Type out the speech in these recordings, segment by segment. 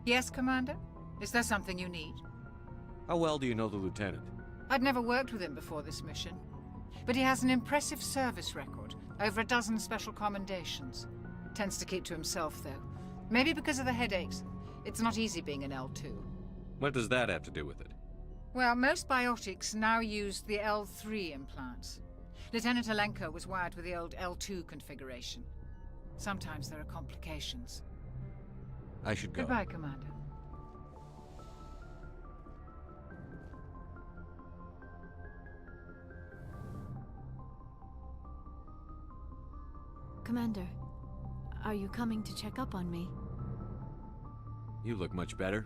Yes, Commander? Is there something you need? How well do you know the Lieutenant? I'd never worked with him before this mission. But he has an impressive service record, over a dozen special commendations. Tends to keep to himself, though. Maybe because of the headaches. It's not easy being an L2. What does that have to do with it? Well, most biotics now use the L3 implants. Lieutenant Alenko was wired with the old L2 configuration. Sometimes there are complications. I should go. Goodbye, Commander. Commander, are you coming to check up on me? You look much better.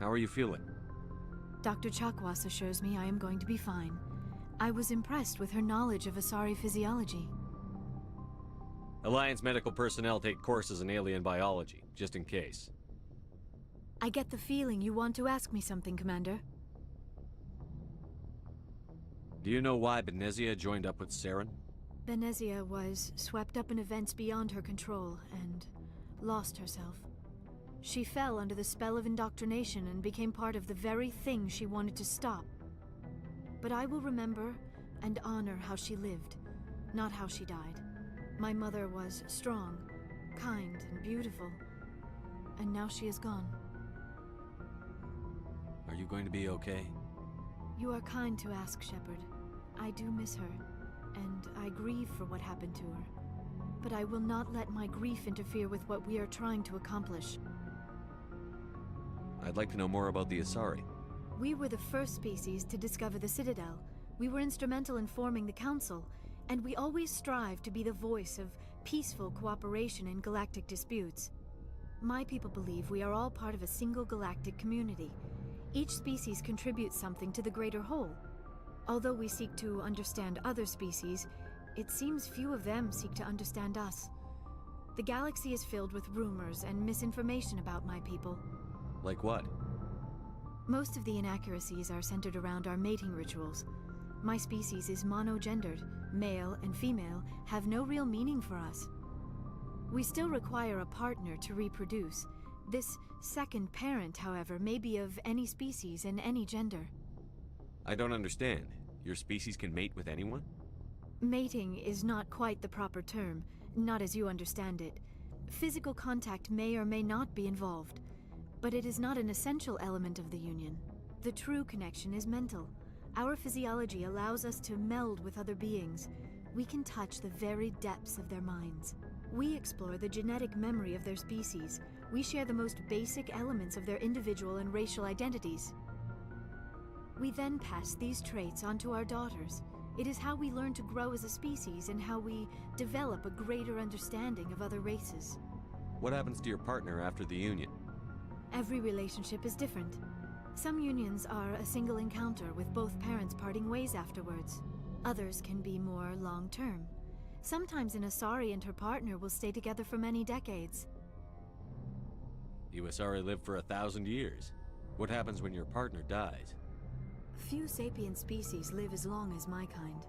How are you feeling? Dr. Chakwas assures me I am going to be fine. I was impressed with her knowledge of Asari physiology. Alliance medical personnel take courses in alien biology, just in case. I get the feeling you want to ask me something, Commander. Do you know why Benezia joined up with Saren? Benezia was swept up in events beyond her control and lost herself. She fell under the spell of indoctrination and became part of the very thing she wanted to stop. But I will remember and honor how she lived, not how she died. My mother was strong, kind, and beautiful, and now she is gone. Are you going to be okay? You are kind to ask, Shepard. I do miss her, and I grieve for what happened to her. But I will not let my grief interfere with what we are trying to accomplish. I'd like to know more about the Asari. We were the first species to discover the Citadel. We were instrumental in forming the Council, and we always strive to be the voice of peaceful cooperation in galactic disputes. My people believe we are all part of a single galactic community. Each species contributes something to the greater whole. Although we seek to understand other species, it seems few of them seek to understand us. The galaxy is filled with rumors and misinformation about my people. Like what? Most of the inaccuracies are centered around our mating rituals. My species is monogendered. Male and female have no real meaning for us. We still require a partner to reproduce. This second parent, however, may be of any species and any gender. I don't understand. Your species can mate with anyone? Mating is not quite the proper term, not as you understand it. Physical contact may or may not be involved, but it is not an essential element of the union. The true connection is mental. Our physiology allows us to meld with other beings. We can touch the very depths of their minds. We explore the genetic memory of their species. We share the most basic elements of their individual and racial identities. We then pass these traits on to our daughters. It is how we learn to grow as a species and how we develop a greater understanding of other races. What happens to your partner after the union? Every relationship is different. Some unions are a single encounter with both parents parting ways afterwards. Others can be more long-term. Sometimes an Asari and her partner will stay together for many decades. You Asari live for 1,000 years. What happens when your partner dies? Few sapient species live as long as my kind.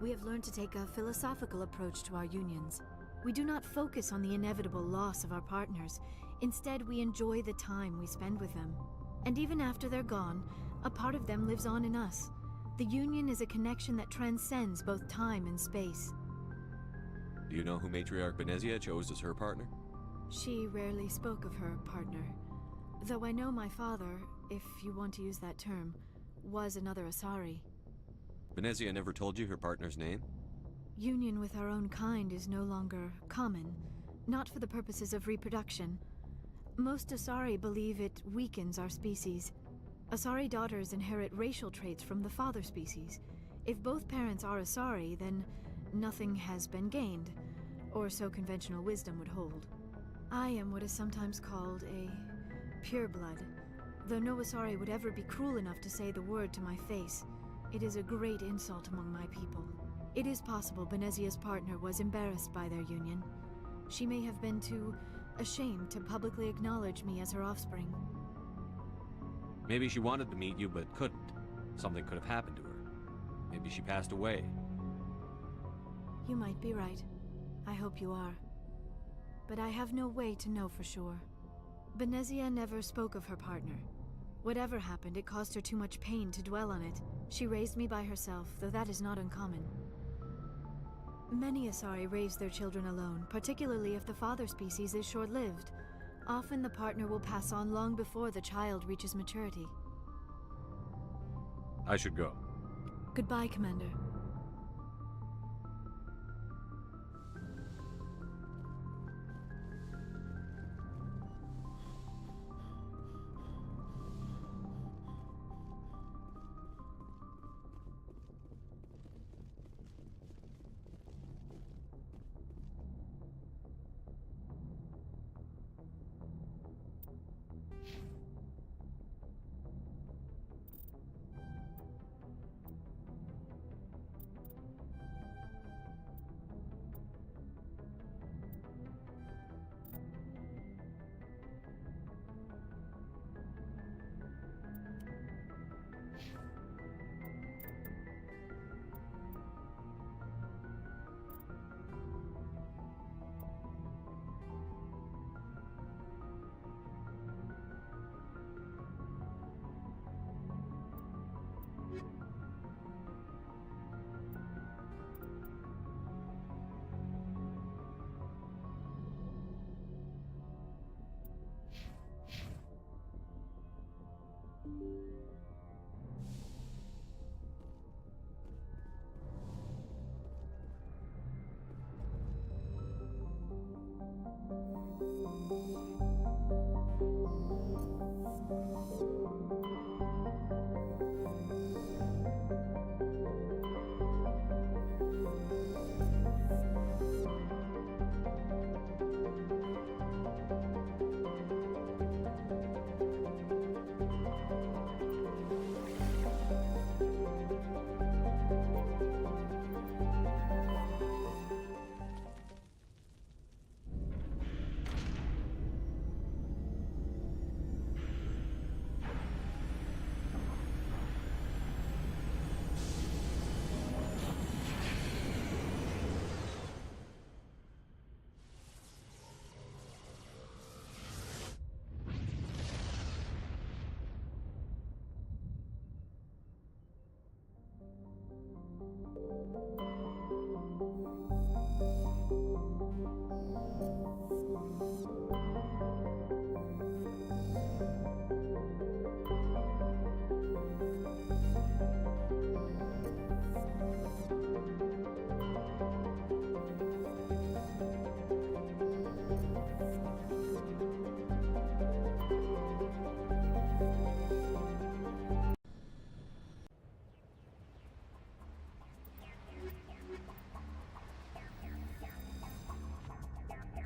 We have learned to take a philosophical approach to our unions. We do not focus on the inevitable loss of our partners. Instead, we enjoy the time we spend with them. And even after they're gone, a part of them lives on in us. The union is a connection that transcends both time and space. Do you know who Matriarch Benezia chose as her partner? She rarely spoke of her partner. Though I know my father, if you want to use that term, was another Asari. Benezia never told you her partner's name? Union with our own kind is no longer common, not for the purposes of reproduction. Most Asari believe it weakens our species. Asari daughters inherit racial traits from the father species. If both parents are Asari, then nothing has been gained, or so conventional wisdom would hold. I am what is sometimes called a pureblood, though no Asari would ever be cruel enough to say the word to my face. It is a great insult among my people. It is possible Benezia's partner was embarrassed by their union. She may have been too ashamed to publicly acknowledge me as her offspring. Maybe she wanted to meet you but couldn't. Something could have happened to her. Maybe she passed away. You might be right. I hope you are. But I have no way to know for sure. Benezia never spoke of her partner. Whatever happened, it caused her too much pain to dwell on it. She raised me by herself, though that is not uncommon. Many Asari raise their children alone, particularly if the father species is short-lived. Often the partner will pass on long before the child reaches maturity. I should go. Goodbye, Commander.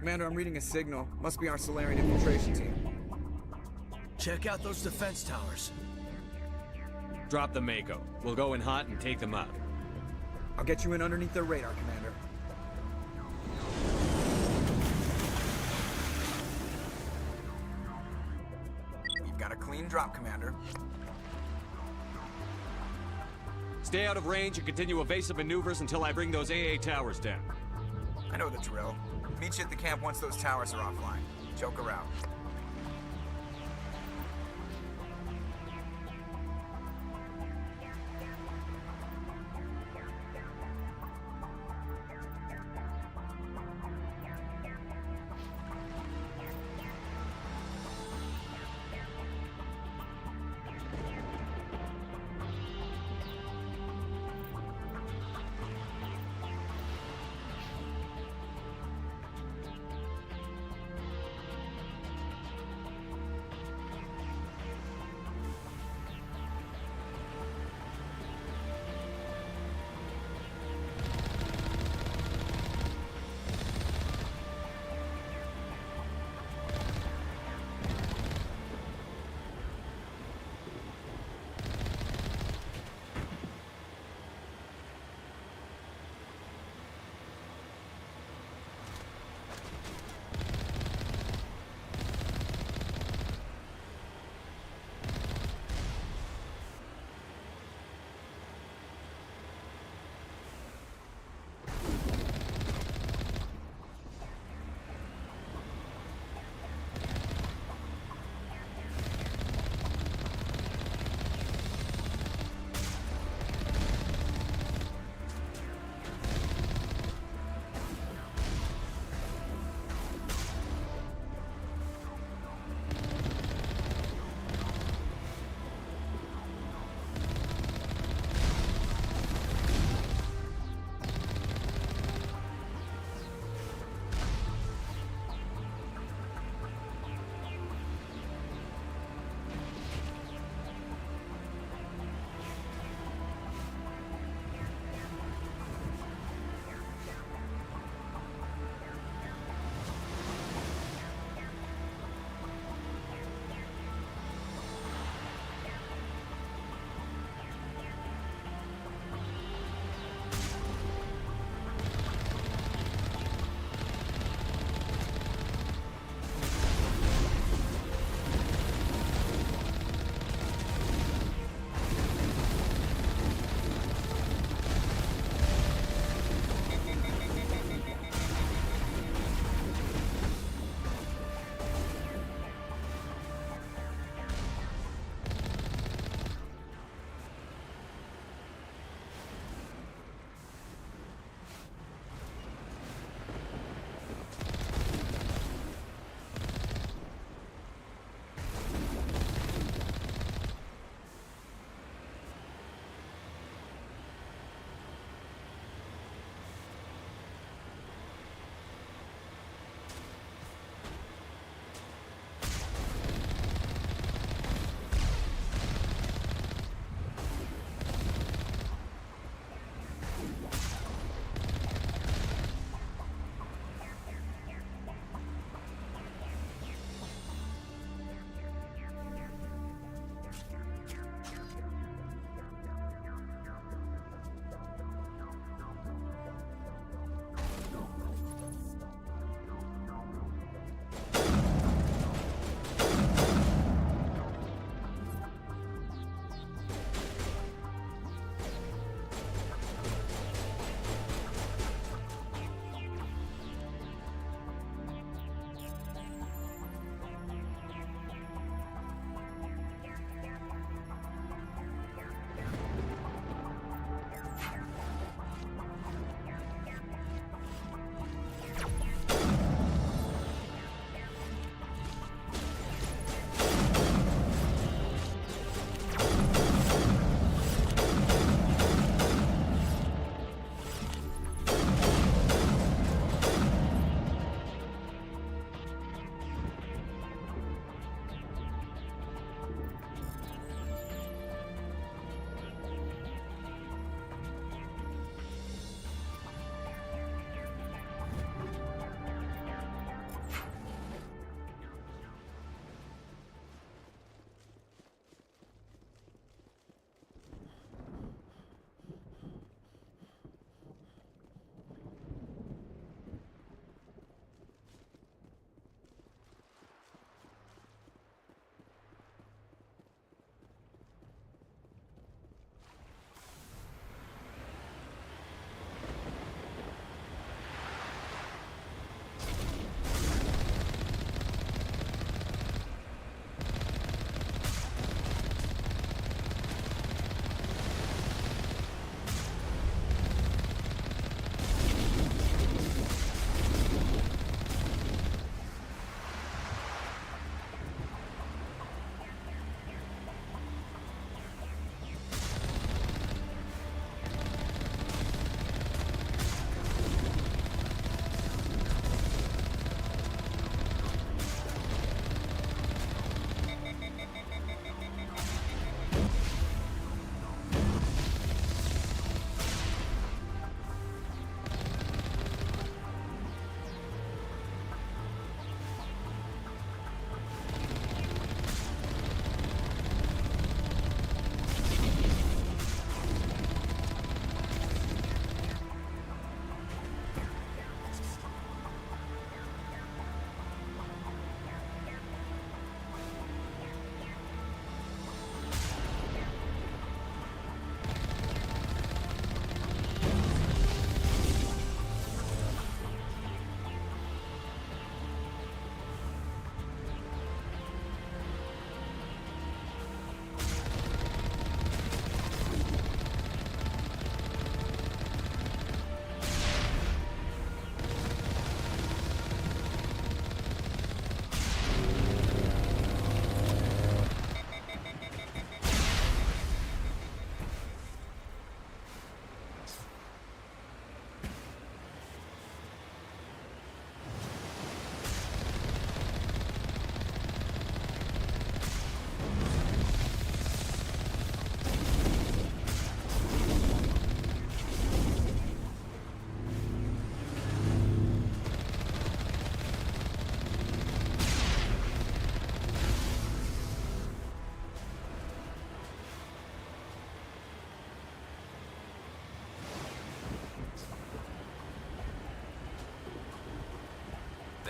Commander, I'm reading a signal. Must be our Solarian infiltration team. Check out those defense towers. Drop the Mako. We'll go in hot and take them out. I'll get you in underneath their radar, Commander. We've got a clean drop, Commander. Stay out of range and continue evasive maneuvers until I bring those AA towers down. I know the drill. Meet you at the camp once those towers are offline. Joke around.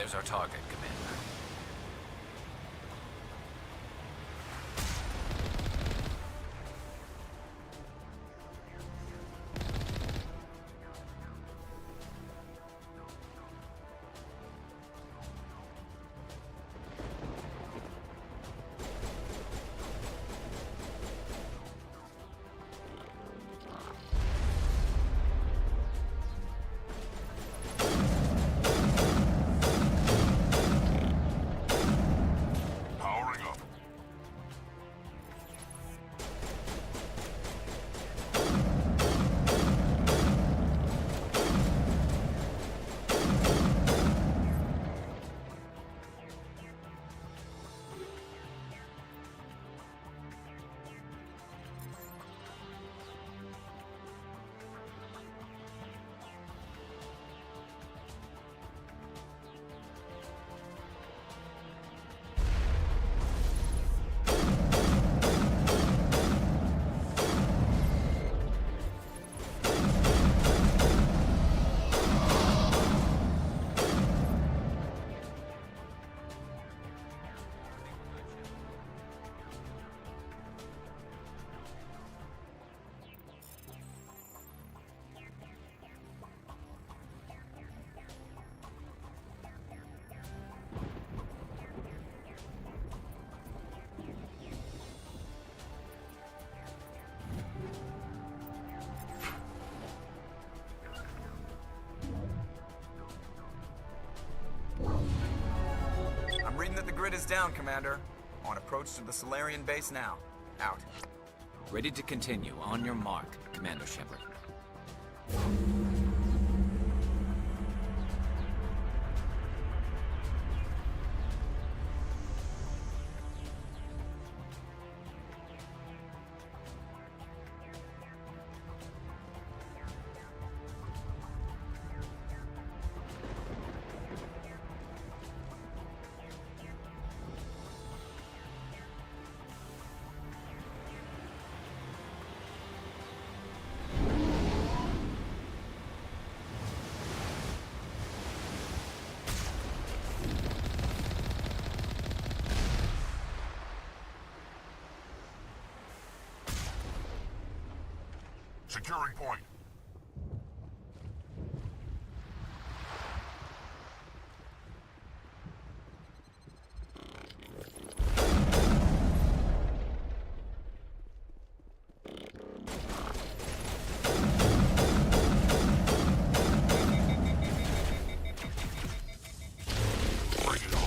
There's our target, Commander. I'm reading that the grid is down, Commander. On approach to the Solarian base now. Out. Ready to continue. On your mark, Commander Shepard. Securing point. Bring it on.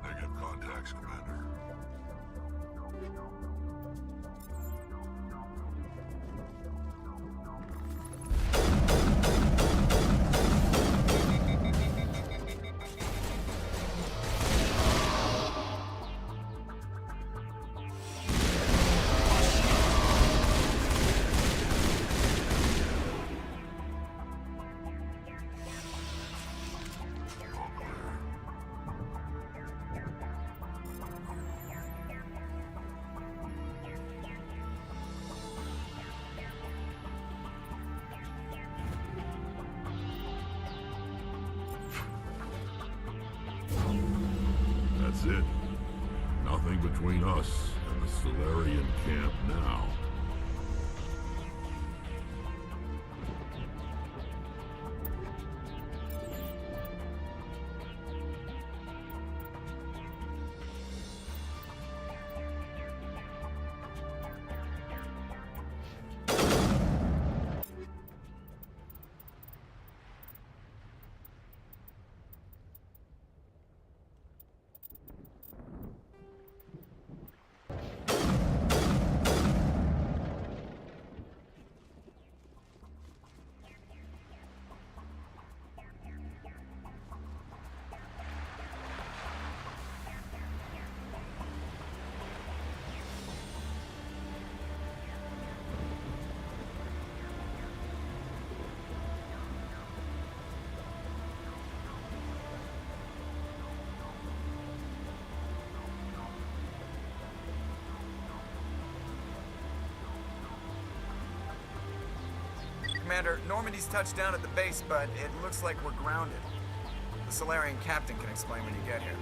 Negative contacts, Commander. All clear. That's it. Nothing between us and the Solarian camp now. Commander, Normandy's touched down at the base, but it looks like we're grounded. The Solarian captain can explain when you get here.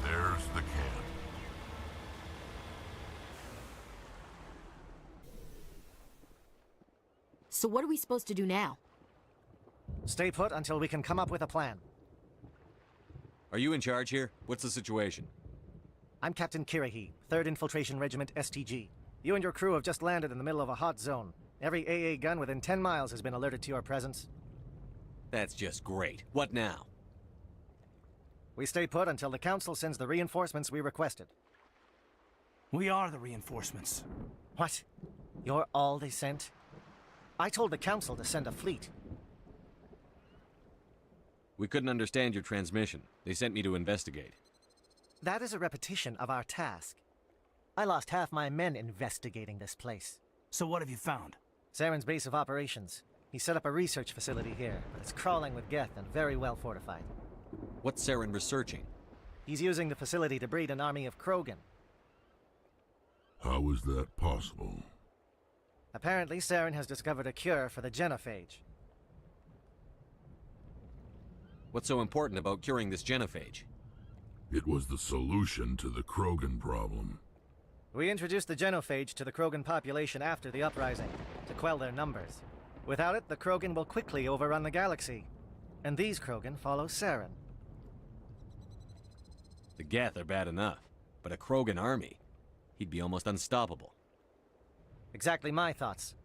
There's the camp. So what are we supposed to do now? Stay put until we can come up with a plan. Are you in charge here? What's the situation? I'm Captain Kirahi, 3rd Infiltration Regiment STG. You and your crew have just landed in the middle of a hot zone. Every AA gun within 10 miles has been alerted to your presence. That's just great. What now? We stay put until the Council sends the reinforcements we requested. We are the reinforcements. What? You're all they sent? I told the Council to send a fleet. We couldn't understand your transmission. They sent me to investigate. That is a repetition of our task. I lost half my men investigating this place. So what have you found? Saren's base of operations. He set up a research facility here, but it's crawling with Geth and very well fortified. What's Saren researching? He's using the facility to breed an army of Krogan. How is that possible? Apparently, Saren has discovered a cure for the genophage. What's so important about curing this genophage? It was the solution to the Krogan problem. We introduced the genophage to the Krogan population after the uprising, to quell their numbers. Without it, the Krogan will quickly overrun the galaxy. And these Krogan follow Saren. The Geth are bad enough, but a Krogan army? He'd be almost unstoppable. Exactly my thoughts.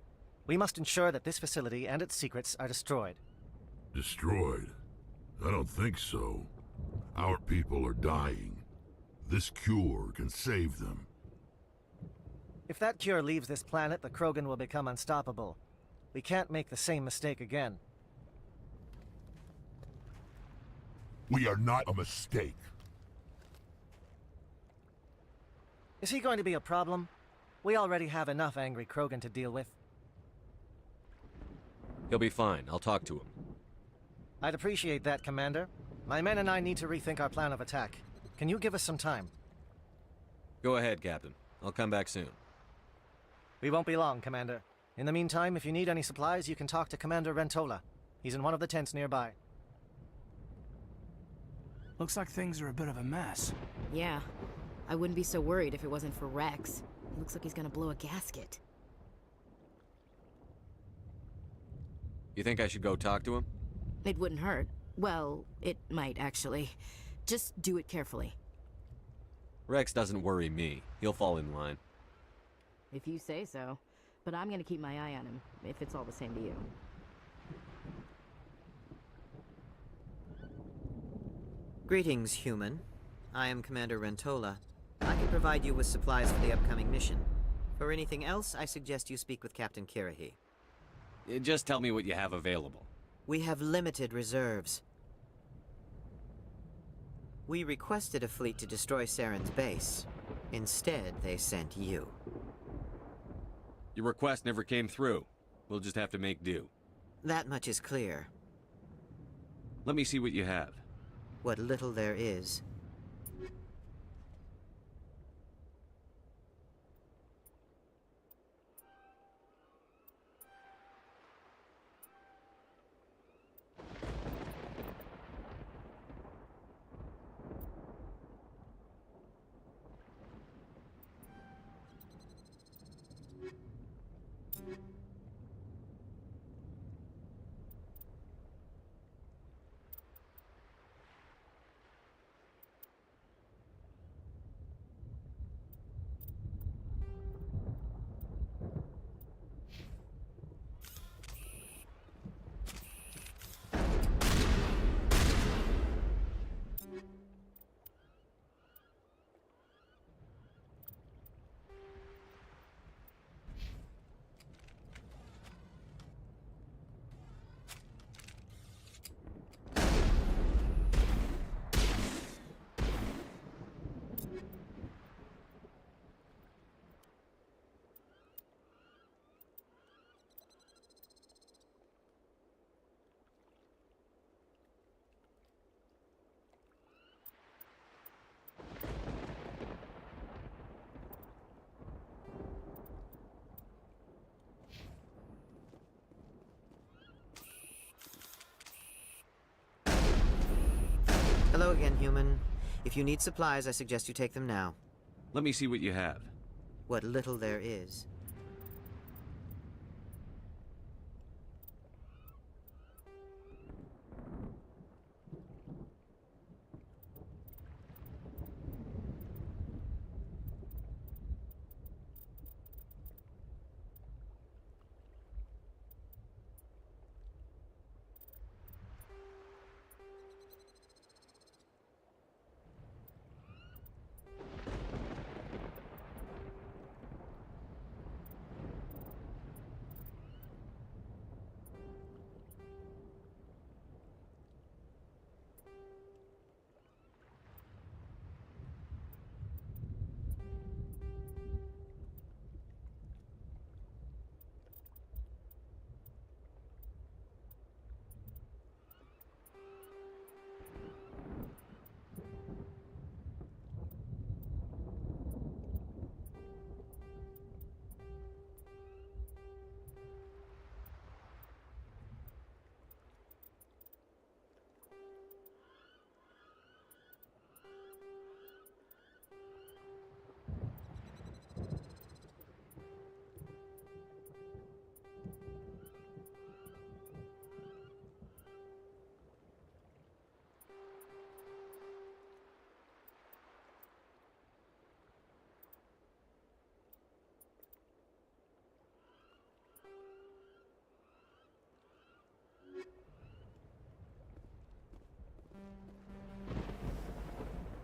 We must ensure that this facility and its secrets are destroyed. Destroyed? I don't think so. Our people are dying. This cure can save them. If that cure leaves this planet, the Krogan will become unstoppable. We can't make the same mistake again. We are not a mistake. Is he going to be a problem? We already have enough angry Krogan to deal with. He'll be fine. I'll talk to him. I'd appreciate that, Commander. My men and I need to rethink our plan of attack. Can you give us some time? Go ahead, Captain. I'll come back soon. We won't be long, Commander. In the meantime, if you need any supplies, you can talk to Commander Rentola. He's in one of the tents nearby. Looks like things are a bit of a mess. Yeah. I wouldn't be so worried if it wasn't for Rex. He looks like he's gonna blow a gasket. You think I should go talk to him? It wouldn't hurt. Well, it might, actually. Just do it carefully. Rex doesn't worry me. He'll fall in line. If you say so. But I'm gonna keep my eye on him, if it's all the same to you. Greetings, human. I am Commander Rentola. I can provide you with supplies for the upcoming mission. For anything else, I suggest you speak with Captain Kirahi. Just tell me what you have available. We have limited reserves. We requested a fleet to destroy Saren's base. Instead, they sent you. Your request never came through. We'll just have to make do. That much is clear. Let me see what you have. What little there is. Hello again, human. If you need supplies, I suggest you take them now. Let me see what you have. What little there is.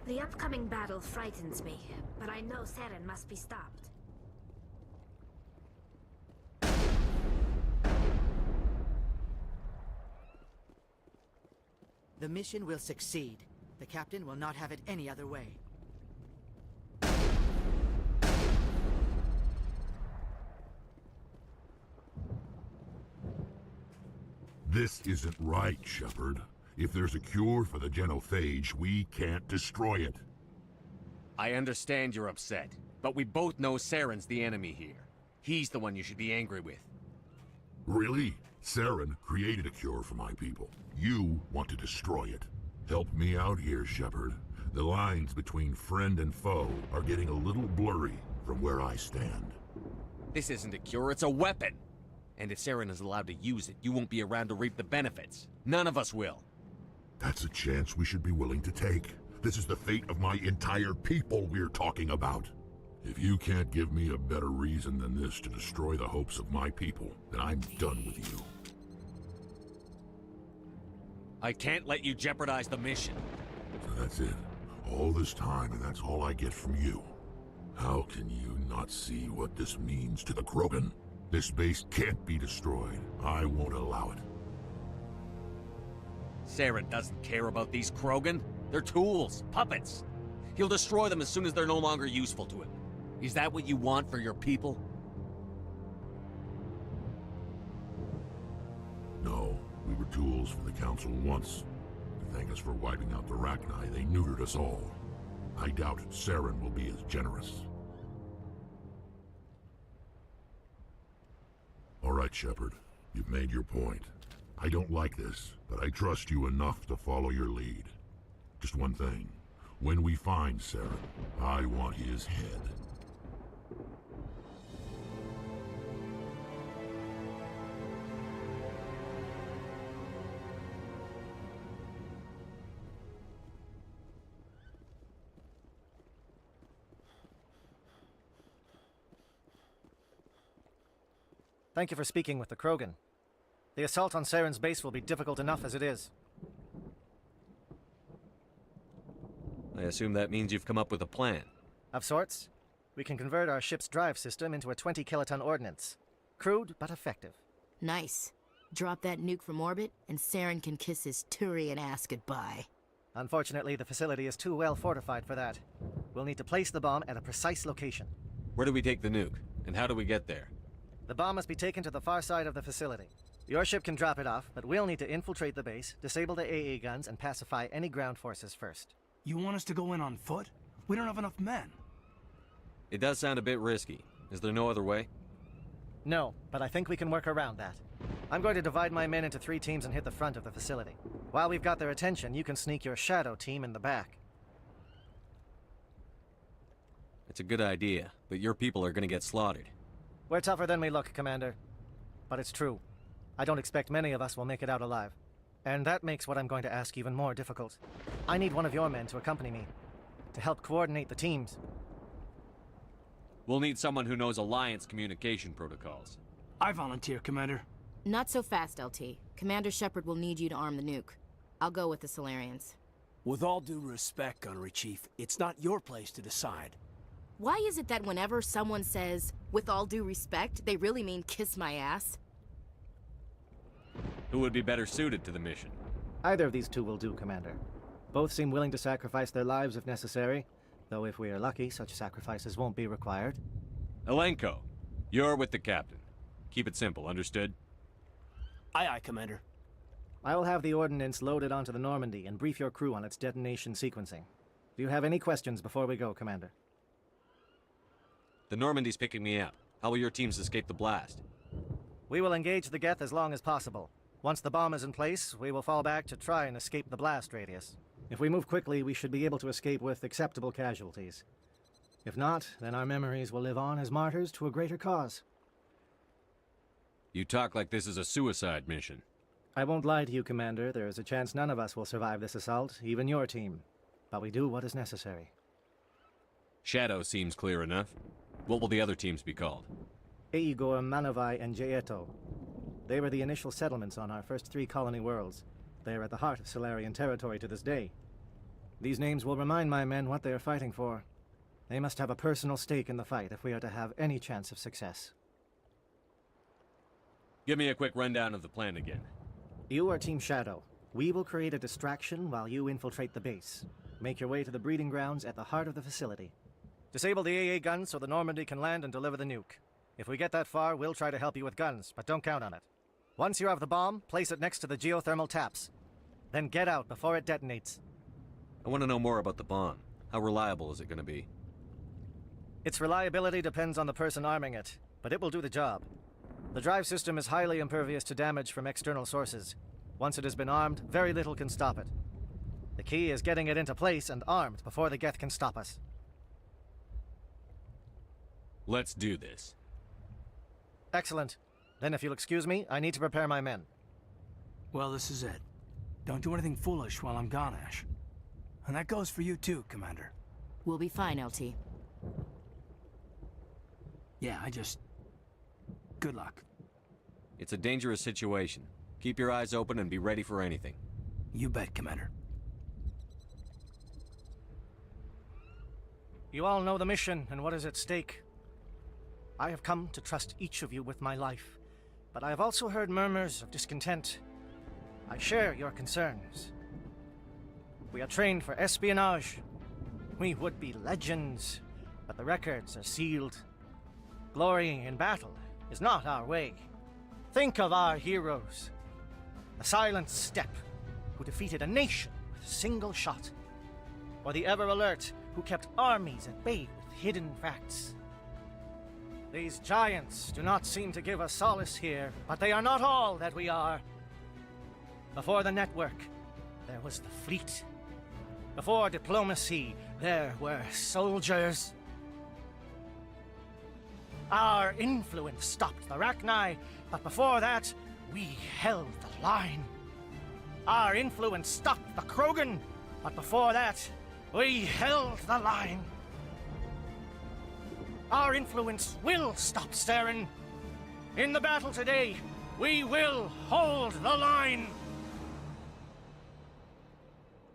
The upcoming battle frightens me, but I know Seren must be stopped. The mission will succeed. The captain will not have it any other way. This isn't right, Shepard. If there's a cure for the genophage, we can't destroy it. I understand you're upset, but we both know Saren's the enemy here. He's the one you should be angry with. Really? Saren created a cure for my people. You want to destroy it. Help me out here, Shepard. The lines between friend and foe are getting a little blurry from where I stand. This isn't a cure, it's a weapon! And if Saren is allowed to use it, you won't be around to reap the benefits. None of us will. That's a chance we should be willing to take. This is the fate of my entire people we're talking about. If you can't give me a better reason than this to destroy the hopes of my people, then I'm done with you. I can't let you jeopardize the mission. So that's it. All this time, and that's all I get from you. How can you not see what this means to the Krogan? This base can't be destroyed. I won't allow it. Saren doesn't care about these Krogan. They're tools, puppets. He'll destroy them as soon as they're no longer useful to him. Is that what you want for your people? No, we were tools for the Council once. To thank us for wiping out the Rachni, they neutered us all. I doubt Saren will be as generous. All right, Shepard. You've made your point. I don't like this, but I trust you enough to follow your lead. Just one thing. When we find Saren, I want his head. Thank you for speaking with the Krogan. The assault on Saren's base will be difficult enough as it is. I assume that means you've come up with a plan. Of sorts. We can convert our ship's drive system into a 20-kiloton ordnance. Crude, but effective. Nice. Drop that nuke from orbit, and Saren can kiss his Turian ass goodbye. Unfortunately, the facility is too well fortified for that. We'll need to place the bomb at a precise location. Where do we take the nuke? And how do we get there? The bomb must be taken to the far side of the facility. Your ship can drop it off, but we'll need to infiltrate the base, disable the AA guns, and pacify any ground forces first. You want us to go in on foot? We don't have enough men. It does sound a bit risky. Is there no other way? No, but I think we can work around that. I'm going to divide my men into 3 teams and hit the front of the facility. While we've got their attention, you can sneak your shadow team in the back. It's a good idea, but your people are gonna get slaughtered. We're tougher than we look, Commander. But it's true. I don't expect many of us will make it out alive. And that makes what I'm going to ask even more difficult. I need one of your men to accompany me, to help coordinate the teams. We'll need someone who knows Alliance communication protocols. I volunteer, Commander. Not so fast, LT. Commander Shepard will need you to arm the nuke. I'll go with the Solarians. With all due respect, Gunnery Chief, it's not your place to decide. Why is it that whenever someone says, with all due respect, they really mean kiss my ass? Who would be better suited to the mission? Either of these 2 will do, Commander. Both seem willing to sacrifice their lives if necessary, though if we are lucky, such sacrifices won't be required. Elenko, you're with the captain. Keep it simple, understood? Aye, aye, Commander. I will have the ordnance loaded onto the Normandy and brief your crew on its detonation sequencing. Do you have any questions before we go, Commander? The Normandy's picking me up. How will your teams escape the blast? We will engage the Geth as long as possible. Once the bomb is in place, we will fall back to try and escape the blast radius. If we move quickly, we should be able to escape with acceptable casualties. If not, then our memories will live on as martyrs to a greater cause. You talk like this is a suicide mission. I won't lie to you, Commander. There is a chance none of us will survive this assault, even your team. But we do what is necessary. Shadow seems clear enough. What will the other teams be called? Igor, Manovai, and Jaeto. They were the initial settlements on our first 3 colony worlds. They are at the heart of Solarian territory to this day. These names will remind my men what they are fighting for. They must have a personal stake in the fight if we are to have any chance of success. Give me a quick rundown of the plan again. You are Team Shadow. We will create a distraction while you infiltrate the base. Make your way to the breeding grounds at the heart of the facility. Disable the AA guns so the Normandy can land and deliver the nuke. If we get that far, we'll try to help you with guns, but don't count on it. Once you have the bomb, place it next to the geothermal taps. Then get out before it detonates. I want to know more about the bomb. How reliable is it going to be? Its reliability depends on the person arming it, but it will do the job. The drive system is highly impervious to damage from external sources. Once it has been armed, very little can stop it. The key is getting it into place and armed before the Geth can stop us. Let's do this. Excellent. Then if you'll excuse me, I need to prepare my men. Well, this is it. Don't do anything foolish while I'm gone, Ash. And that goes for you too, Commander. We'll be fine, LT. Yeah, good luck. It's a dangerous situation. Keep your eyes open and be ready for anything. You bet, Commander. You all know the mission and what is at stake. I have come to trust each of you with my life, but I have also heard murmurs of discontent. I share your concerns. We are trained for espionage. We would be legends, but the records are sealed. Glorying in battle is not our way. Think of our heroes. The Silent Step, who defeated a nation with a single shot. Or the Ever Alert, who kept armies at bay with hidden facts. These giants do not seem to give us solace here, but they are not all that we are. Before the network, there was the fleet. Before diplomacy, there were soldiers. Our influence stopped the Rachni, but before that, we held the line. Our influence stopped the Krogan, but before that, we held the line. Our influence will stop Saren. In the battle today, we will hold the line.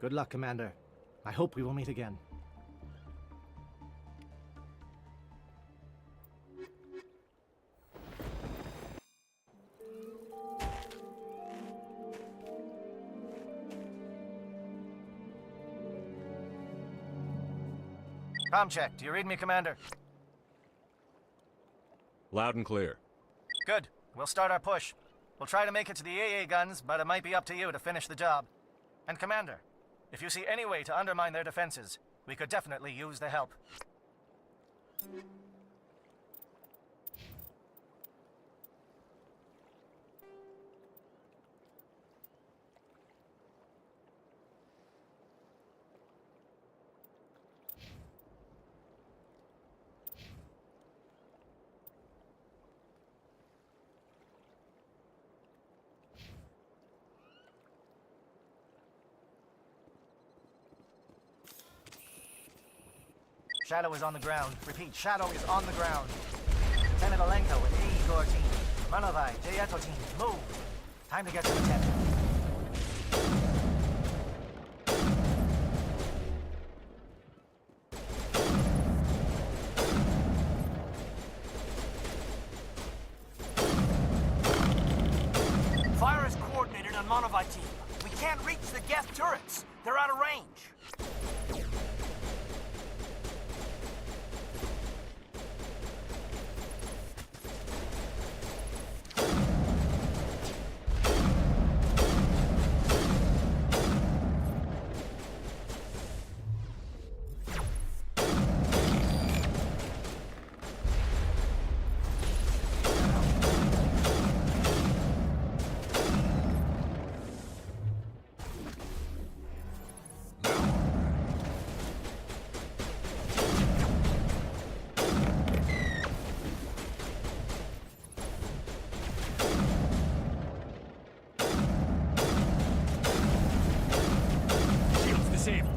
Good luck, Commander. I hope we will meet again. Comm check. Do you read me, Commander? Loud and clear. Good. We'll start our push. We'll try to make it to the AA guns, but it might be up to you to finish the job. And Commander, if you see any way to undermine their defenses, we could definitely use the help. Shadow is on the ground. Repeat, Shadow is on the ground. Lieutenant Alenko and Igor team. Manovai, Jayeto team, move. Time to get to the tent. Fire is coordinated on Monovite team. We can't reach the Geth turrets. They're out of range. Disabled.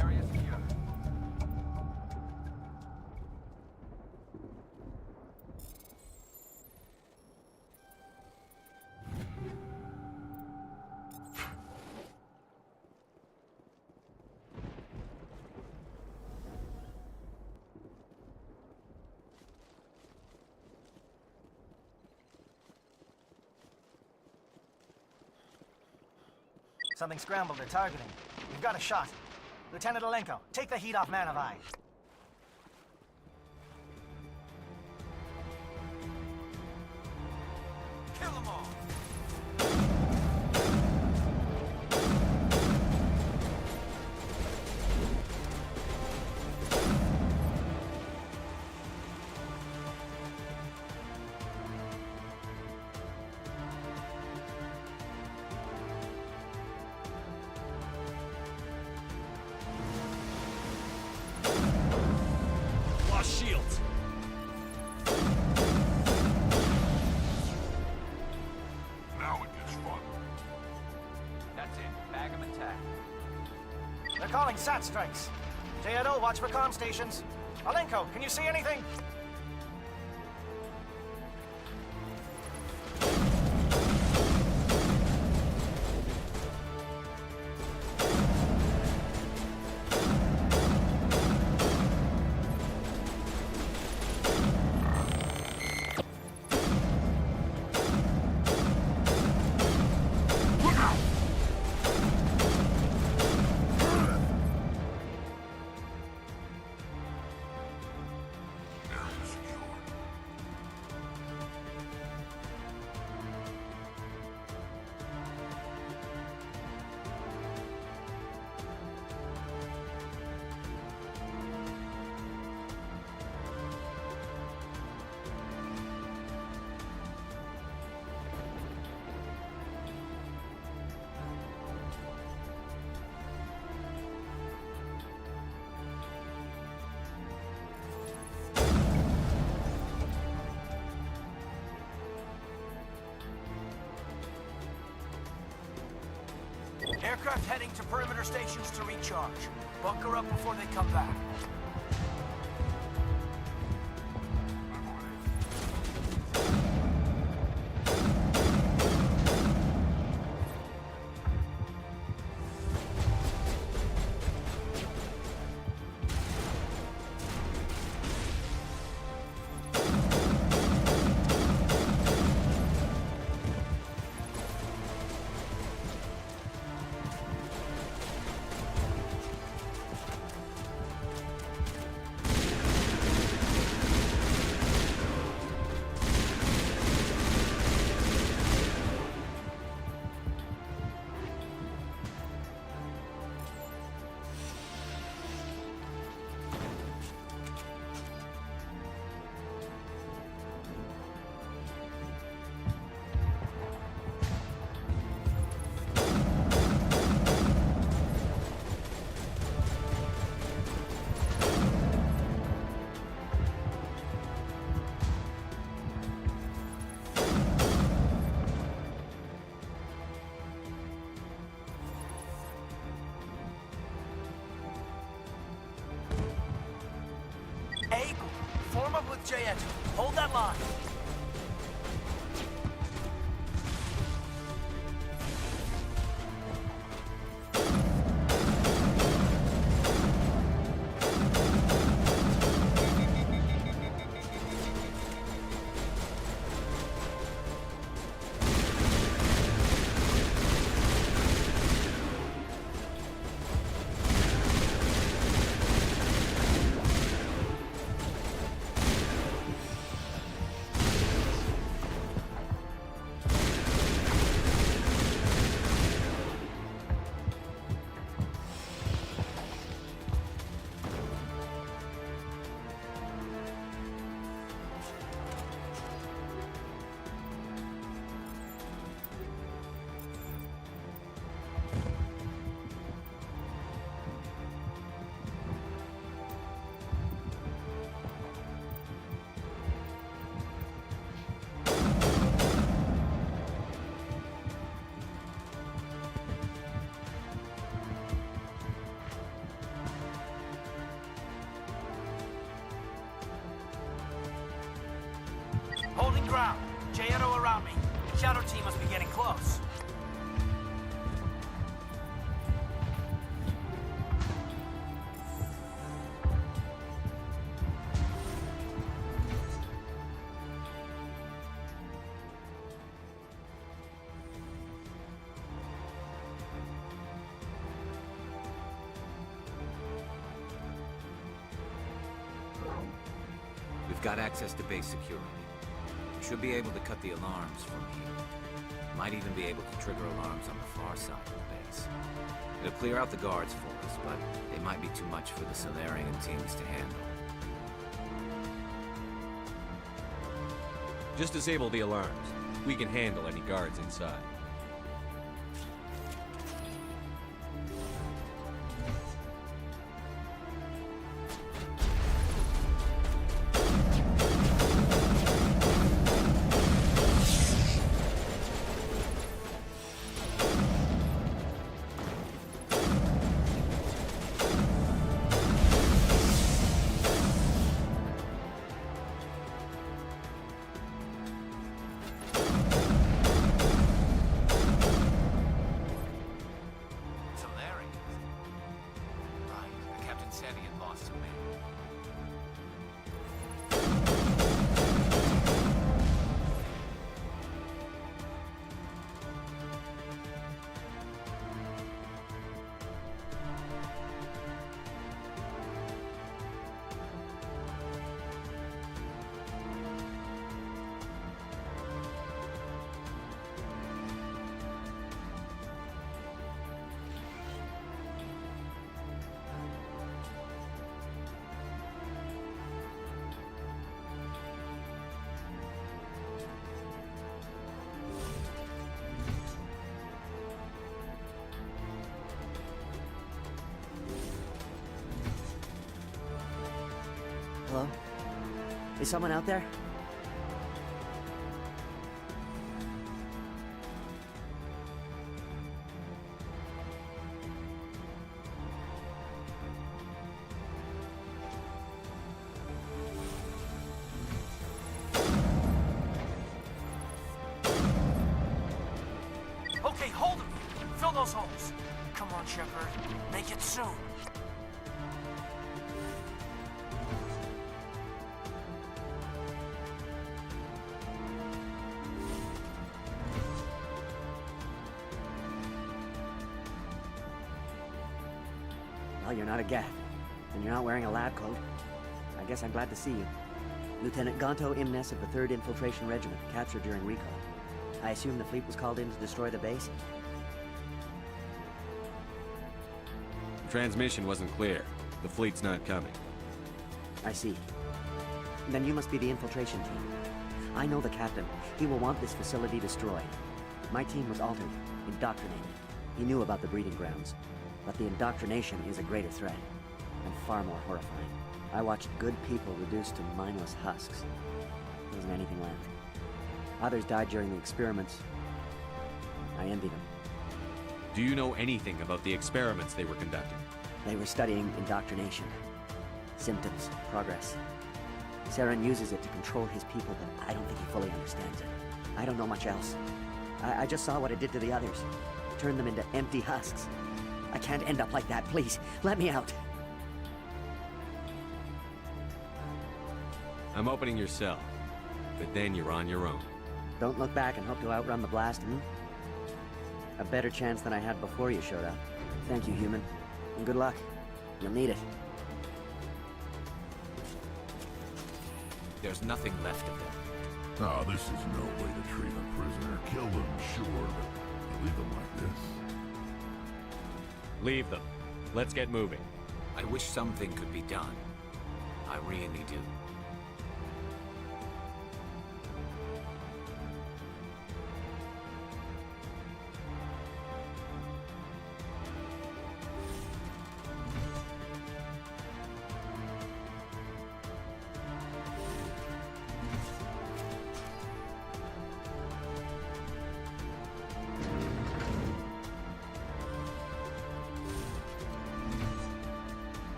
Area secure. Something scrambled. They're targeting. We've got a shot. Lieutenant Alenko, take the heat off Manovai. Kill them all. Lost shields. Now it gets fun. That's it. Bag 'em intact. They're calling SAT strikes. Jayeto, watch for comm stations. Alenko, can you see anything? Aircraft heading to perimeter stations to recharge. Bunker up before they come back. J-Edge. Hold that line. Holding ground. J-Edo around me. Shadow team must be getting close. We've got access to base security. We should be able to cut the alarms from here. Might even be able to trigger alarms on the far side of the base. It'll clear out the guards for us, but they might be too much for the Solarian teams to handle. Just disable the alarms. We can handle any guards inside. Hello? Is someone out there? Okay, hold them. Fill those holes. Come on, Shepard. Make it soon. Well, you're not a Geth, and you're not wearing a lab coat. I guess I'm glad to see you. Lieutenant Gonto Imnes of the 3rd Infiltration Regiment, captured during recon. I assume the fleet was called in to destroy the base? The transmission wasn't clear. The fleet's not coming. I see. Then you must be the infiltration team. I know the captain. He will want this facility destroyed. My team was altered, indoctrinated. He knew about the breeding grounds. But the indoctrination is a greater threat, and far more horrifying. I watched good people reduced to mindless husks. There wasn't anything left. Others died during the experiments. I envy them. Do you know anything about the experiments they were conducting? They were studying indoctrination. Symptoms, progress. Saren uses it to control his people, but I don't think he fully understands it. I don't know much else. I just saw what it did to the others. Turned them into empty husks. I can't end up like that, please. Let me out. I'm opening your cell, but then you're on your own. Don't look back and hope to outrun the blast, A better chance than I had before you showed up. Thank you, human. And good luck. You'll need it. There's nothing left of them. Ah, this is no way to treat a prisoner. Kill them, sure, but you leave them like this. Leave them. Let's get moving. I wish something could be done. I really do.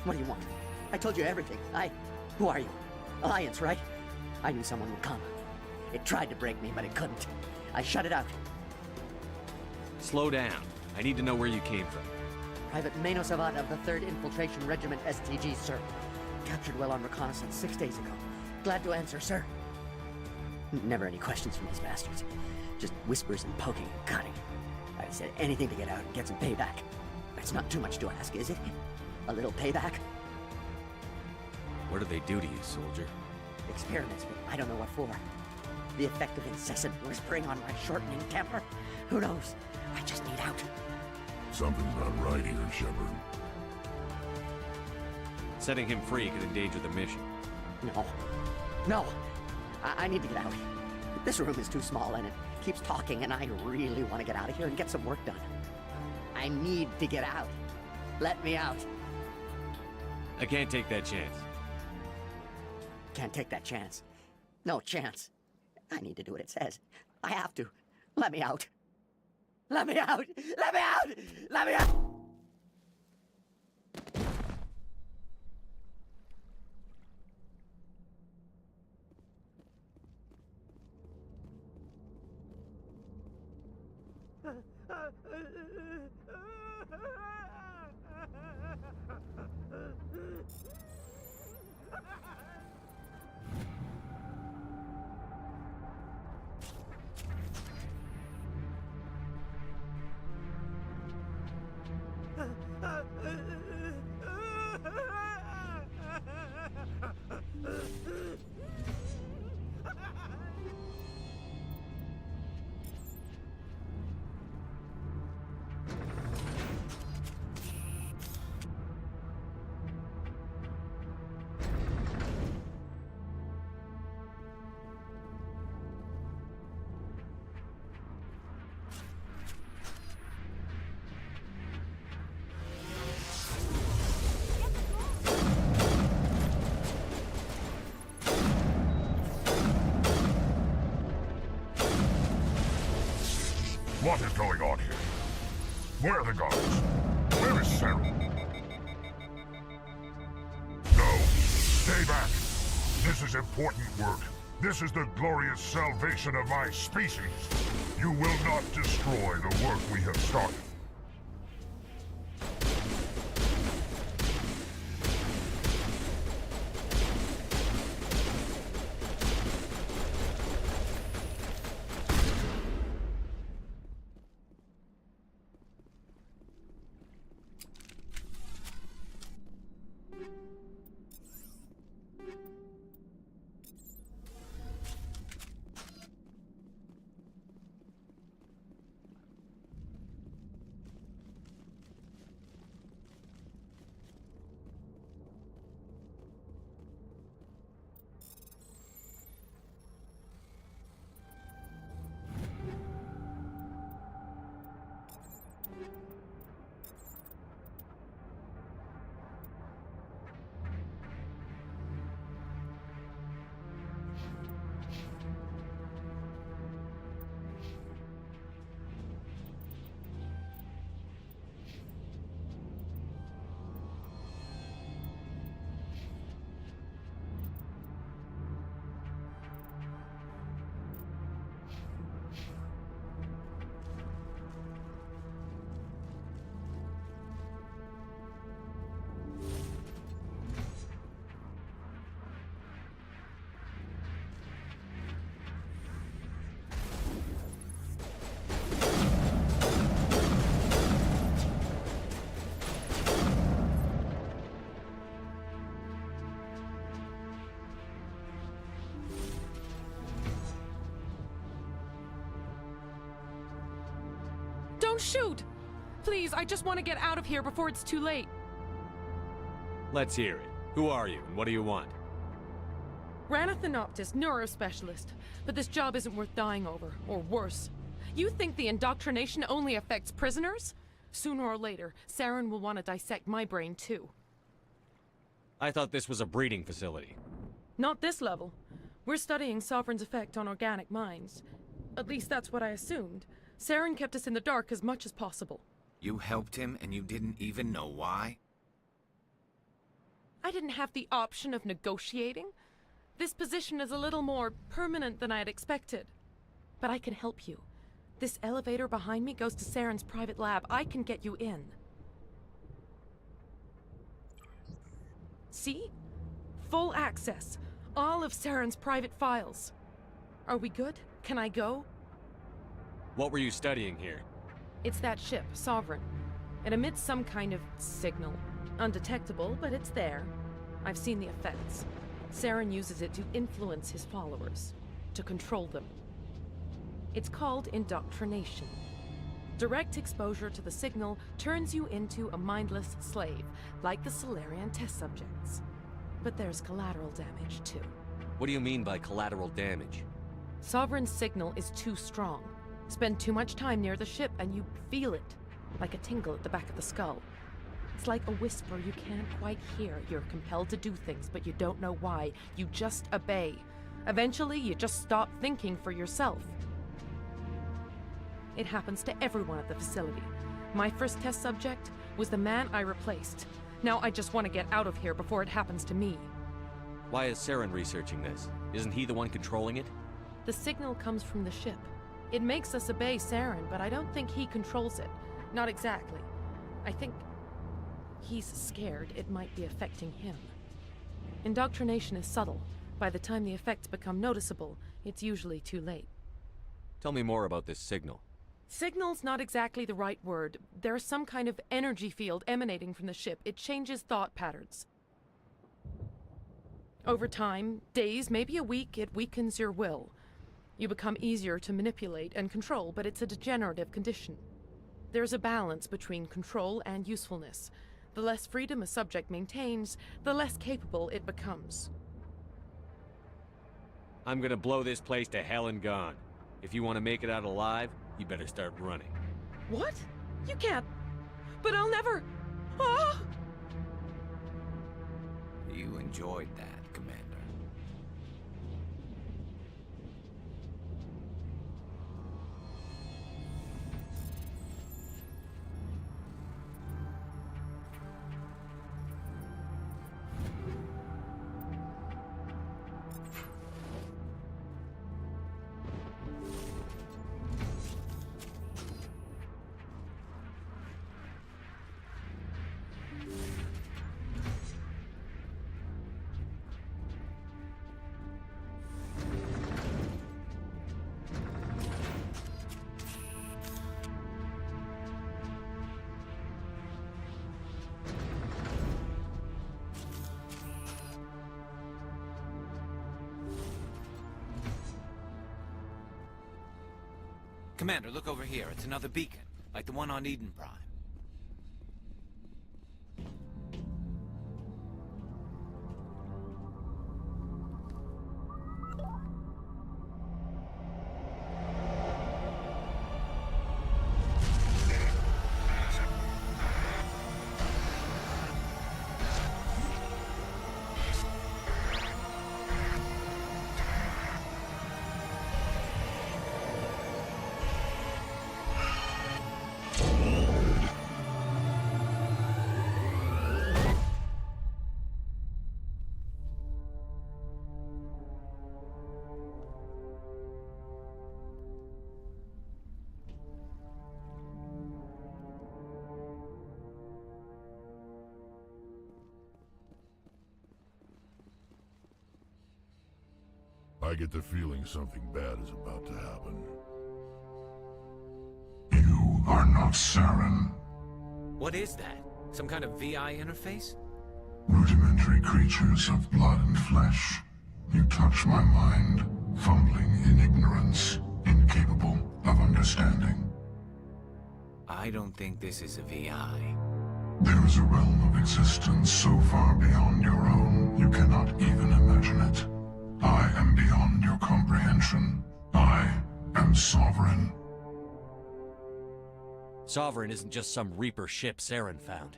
What do you want? I told you everything. Who are you? Alliance, right? I knew someone would come. It tried to break me, but it couldn't. I shut it out. Slow down. I need to know where you came from. Private Mano Savat of the 3rd Infiltration Regiment STG, sir. Captured well on reconnaissance 6 days ago. Glad to answer, sir. Never any questions from these bastards. Just whispers and poking and cutting. I said anything to get out and get some payback. That's not too much to ask, is it? A little payback? What do they do to you, soldier? Experiments, but I don't know what for. The effect of incessant whispering on my shortening temper? Who knows? I just need out. Something's not right here, Shepard. Setting him free could endanger the mission. No. No! I need to get out. This room is too small and it keeps talking and I really want to get out of here and get some work done. I need to get out. Let me out. I can't take that chance. Can't take that chance. No chance. I need to do what it says. I have to. Let me out. Let me out! Let me out! Let me out! What is going on here? Where are the guards? Where is Sarah? No. Stay back. This is important work. This is the glorious salvation of my species. You will not destroy the work we have started. Don't shoot! Please, I just want to get out of here before it's too late. Let's hear it. Who are you, and what do you want? Ranathanoptis, neurospecialist. But this job isn't worth dying over, or worse. You think the indoctrination only affects prisoners? Sooner or later, Saren will want to dissect my brain too. I thought this was a breeding facility. Not this level. We're studying Sovereign's effect on organic minds. At least that's what I assumed. Saren kept us in the dark as much as possible. You helped him and you didn't even know why? I didn't have the option of negotiating. This position is a little more permanent than I had expected. But I can help you. This elevator behind me goes to Saren's private lab. I can get you in. See? Full access. All of Saren's private files. Are we good? Can I go? What were you studying here? It's that ship, Sovereign. It emits some kind of signal. Undetectable, but it's there. I've seen the effects. Saren uses it to influence his followers, to control them. It's called indoctrination. Direct exposure to the signal turns you into a mindless slave, like the Solarian test subjects. But there's collateral damage, too. What do you mean by collateral damage? Sovereign's signal is too strong. Spend too much time near the ship and you feel it, like a tingle at the back of the skull. It's like a whisper you can't quite hear. You're compelled to do things, but you don't know why. You just obey. Eventually, you just stop thinking for yourself. It happens to everyone at the facility. My first test subject was the man I replaced. Now I just want to get out of here before it happens to me. Why is Saren researching this? Isn't he the one controlling it? The signal comes from the ship. It makes us obey Saren, but I don't think he controls it. Not exactly. I think he's scared it might be affecting him. Indoctrination is subtle. By the time the effects become noticeable, it's usually too late. Tell me more about this signal. Signal's not exactly the right word. There's some kind of energy field emanating from the ship. It changes thought patterns. Over time, days, maybe a week, it weakens your will. You become easier to manipulate and control, but it's a degenerative condition. There's a balance between control and usefulness. The less freedom a subject maintains, the less capable it becomes. I'm gonna blow this place to hell and gone. If you want to make it out alive, you better start running. What? You can't. But I'll never. Ah! You enjoyed that, Commander. Commander, look over here. It's another beacon, like the one on Eden Prime. I get the feeling something bad is about to happen. You are not Saren. What is that? Some kind of VI interface? Rudimentary creatures of blood and flesh. You touch my mind, fumbling in ignorance, incapable of understanding. I don't think this is a VI. There is a realm of existence so far beyond your own, you cannot even imagine it. I am beyond your comprehension. I am Sovereign. Sovereign isn't just some Reaper ship Saren found.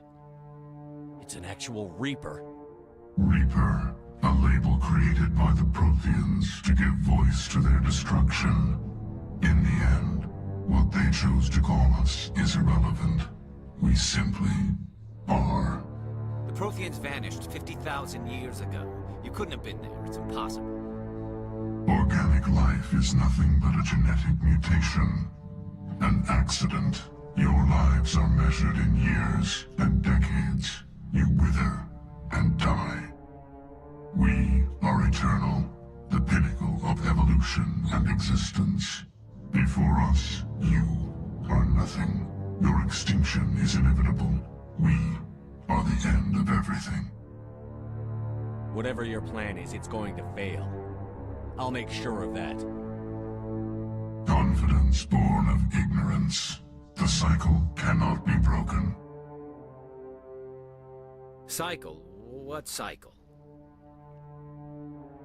It's an actual Reaper. Reaper, a label created by the Protheans to give voice to their destruction. In the end, what they chose to call us is irrelevant. We simply are. The Protheans vanished 50,000 years ago. You couldn't have been there. It's impossible. Organic life is nothing but a genetic mutation. An accident. Your lives are measured in years and decades. You wither and die. We are eternal, the pinnacle of evolution and existence. Before us, you are nothing. Your extinction is inevitable. We are the end of everything. Whatever your plan is, it's going to fail. I'll make sure of that. Confidence born of ignorance. The cycle cannot be broken. Cycle? What cycle?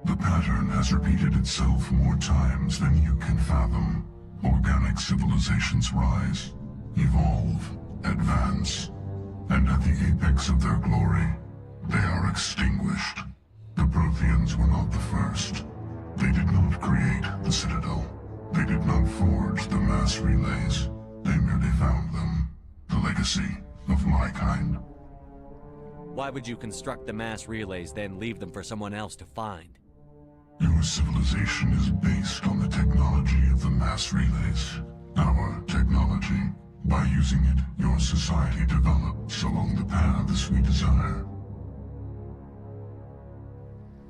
The pattern has repeated itself more times than you can fathom. Organic civilizations rise, evolve, advance, and at the apex of their glory, they are extinguished. The Protheans were not the first. They did not create the Citadel. They did not forge the mass relays. They merely found them. The legacy of my kind. Why would you construct the mass relays, then leave them for someone else to find? Your civilization is based on the technology of the mass relays. Our technology. By using it, your society develops along the paths we desire.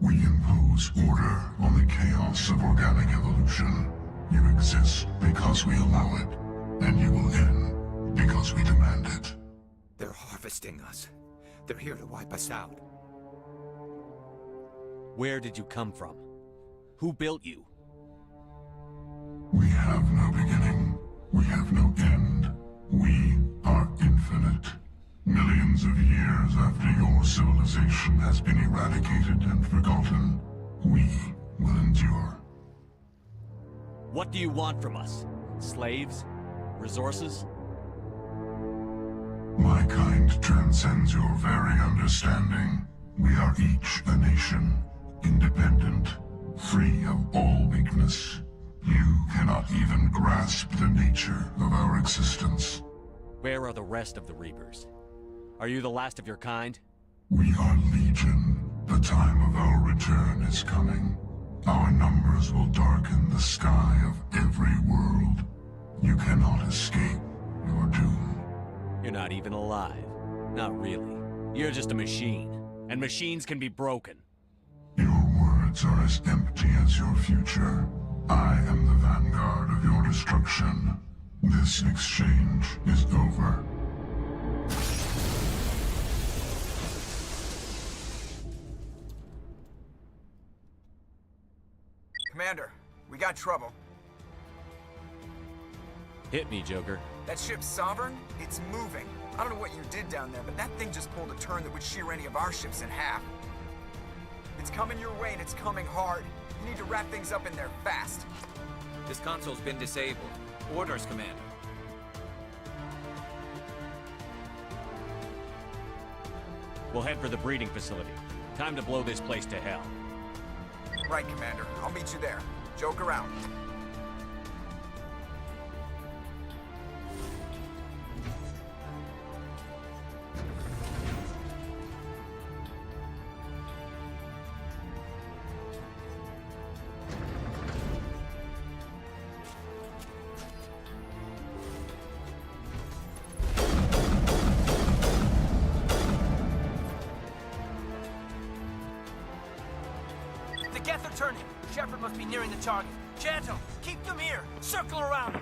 We impose order on the chaos of organic evolution. You exist because we allow it, and you will end because we demand it. They're harvesting us. They're here to wipe us out. Where did you come from? Who built you? We have no beginning. We have no end. We are infinite. Millions of years after your civilization has been eradicated and forgotten, we will endure. What do you want from us? Slaves? Resources? My kind transcends your very understanding. We are each a nation, independent, free of all weakness. You cannot even grasp the nature of our existence. Where are the rest of the Reapers? Are you the last of your kind? We are Legion. The time of our return is coming. Our numbers will darken the sky of every world. You cannot escape your doom. You're not even alive. Not really. You're just a machine. And machines can be broken. Your words are as empty as your future. I am the vanguard of your destruction. This exchange is over. Commander, we got trouble. Hit me, Joker. That ship's Sovereign? It's moving. I don't know what you did down there, but that thing just pulled a turn that would shear any of our ships in half. It's coming your way, and it's coming hard. You need to wrap things up in there fast. This console's been disabled. Orders, Commander. We'll head for the breeding facility. Time to blow this place to hell. Right, Commander. I'll meet you there. Joke around. The Geth are turning. Shepard must be nearing the target. Janto, keep them here. Circle around them.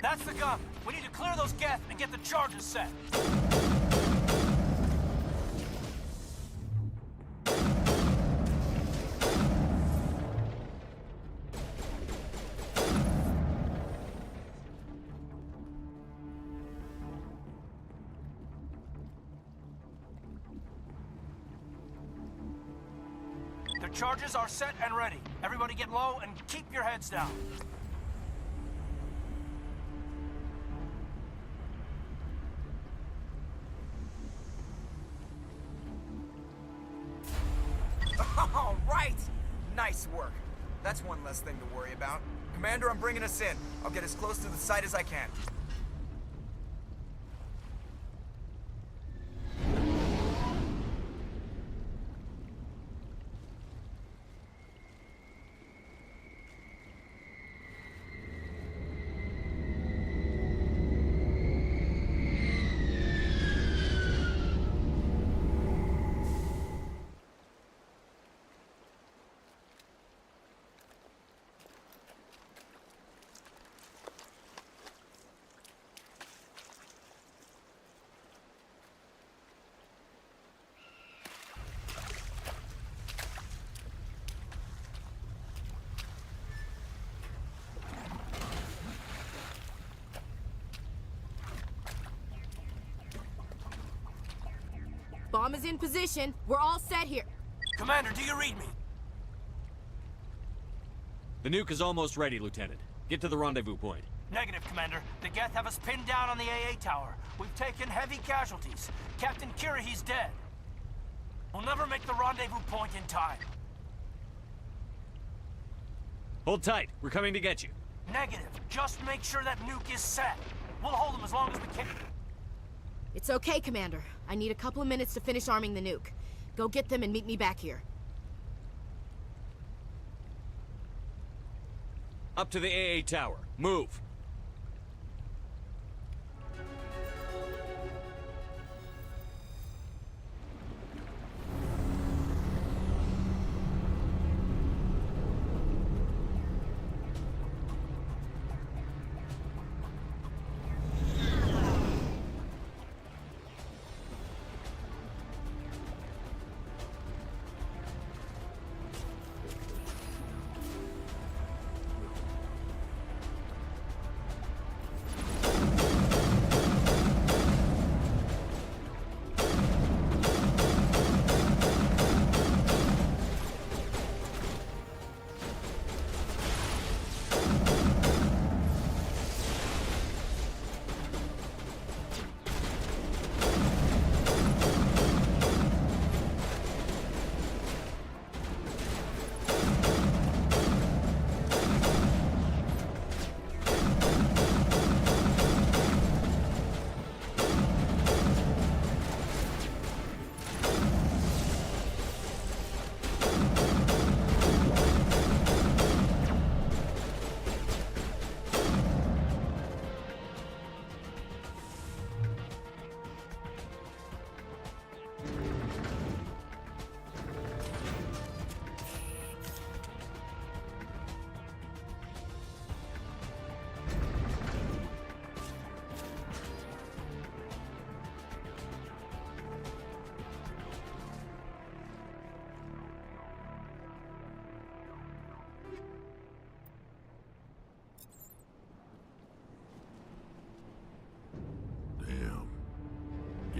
That's the gun. We need to clear those Geth and get the charges set. The charges are set and ready. Everybody get low and keep your heads down. All right! Nice work. That's one less thing to worry about. Commander, I'm bringing us in. I'll get as close to the site as I can. Bomb is in position. We're all set here. Commander, do you read me? The nuke is almost ready, Lieutenant. Get to the rendezvous point. Negative, Commander. The Geth have us pinned down on the AA tower. We've taken heavy casualties. Captain Kirahi's dead. We'll never make the rendezvous point in time. Hold tight. We're coming to get you. Negative. Just make sure that nuke is set. We'll hold them as long as we can. It's okay, Commander. I need a couple of minutes to finish arming the nuke. Go get them and meet me back here. Up to the AA tower. Move.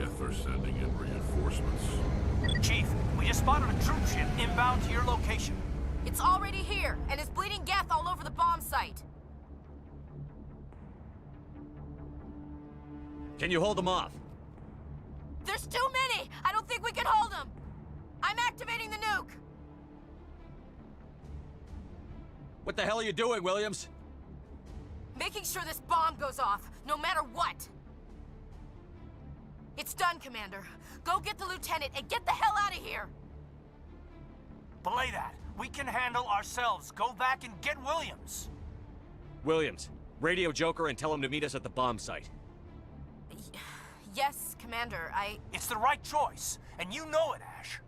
Geth are sending in reinforcements. Chief, we just spotted a troop ship inbound to your location. It's already here, and it's bleeding Geth all over the bomb site. Can you hold them off? There's too many! I don't think we can hold them! I'm activating the nuke! What the hell are you doing, Williams? Making sure this bomb goes off, no matter what! It's done, Commander. Go get the lieutenant and get the hell out of here! Belay that. We can handle ourselves. Go back and get Williams. Williams, radio Joker and tell him to meet us at the bomb site. Yes, Commander, It's the right choice, and you know it, Ash.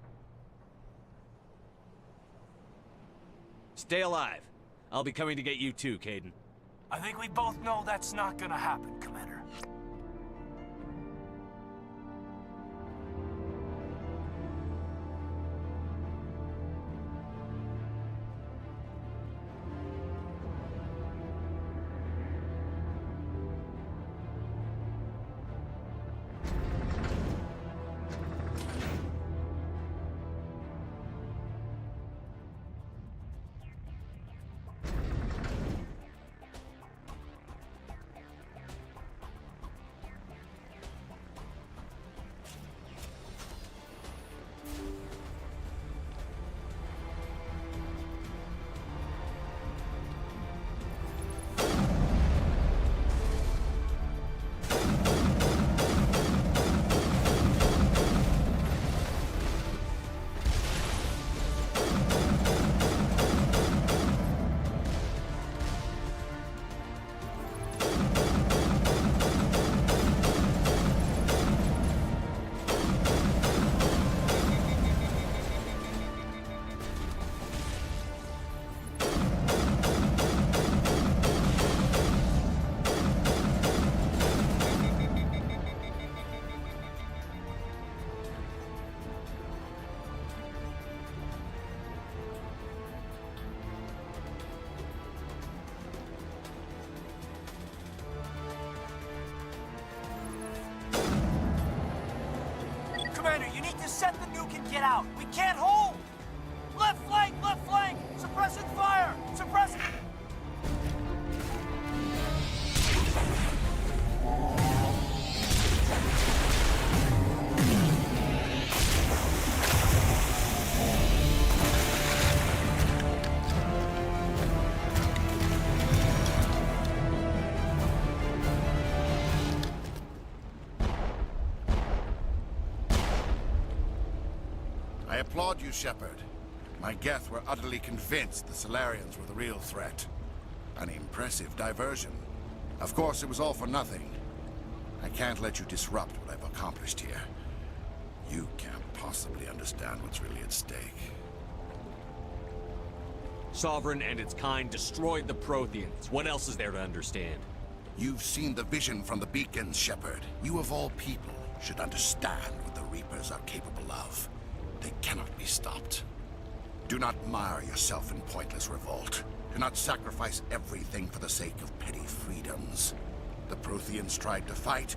Stay alive. I'll be coming to get you too, Caden. I think we both know that's not gonna happen, Commander. Commander, you need to set the nuke and get out. We can't hold! Left flank! Left flank! Suppressing fire! Suppressing... I applaud you, Shepard. My Geth were utterly convinced the Solarians were the real threat. An impressive diversion. Of course, it was all for nothing. I can't let you disrupt what I've accomplished here. You can't possibly understand what's really at stake. Sovereign and its kind destroyed the Protheans. What else is there to understand? You've seen the vision from the beacons, Shepard. You of all people should understand what the Reapers are capable of. They cannot be stopped. Do not mire yourself in pointless revolt. Do not sacrifice everything for the sake of petty freedoms. The Protheans tried to fight,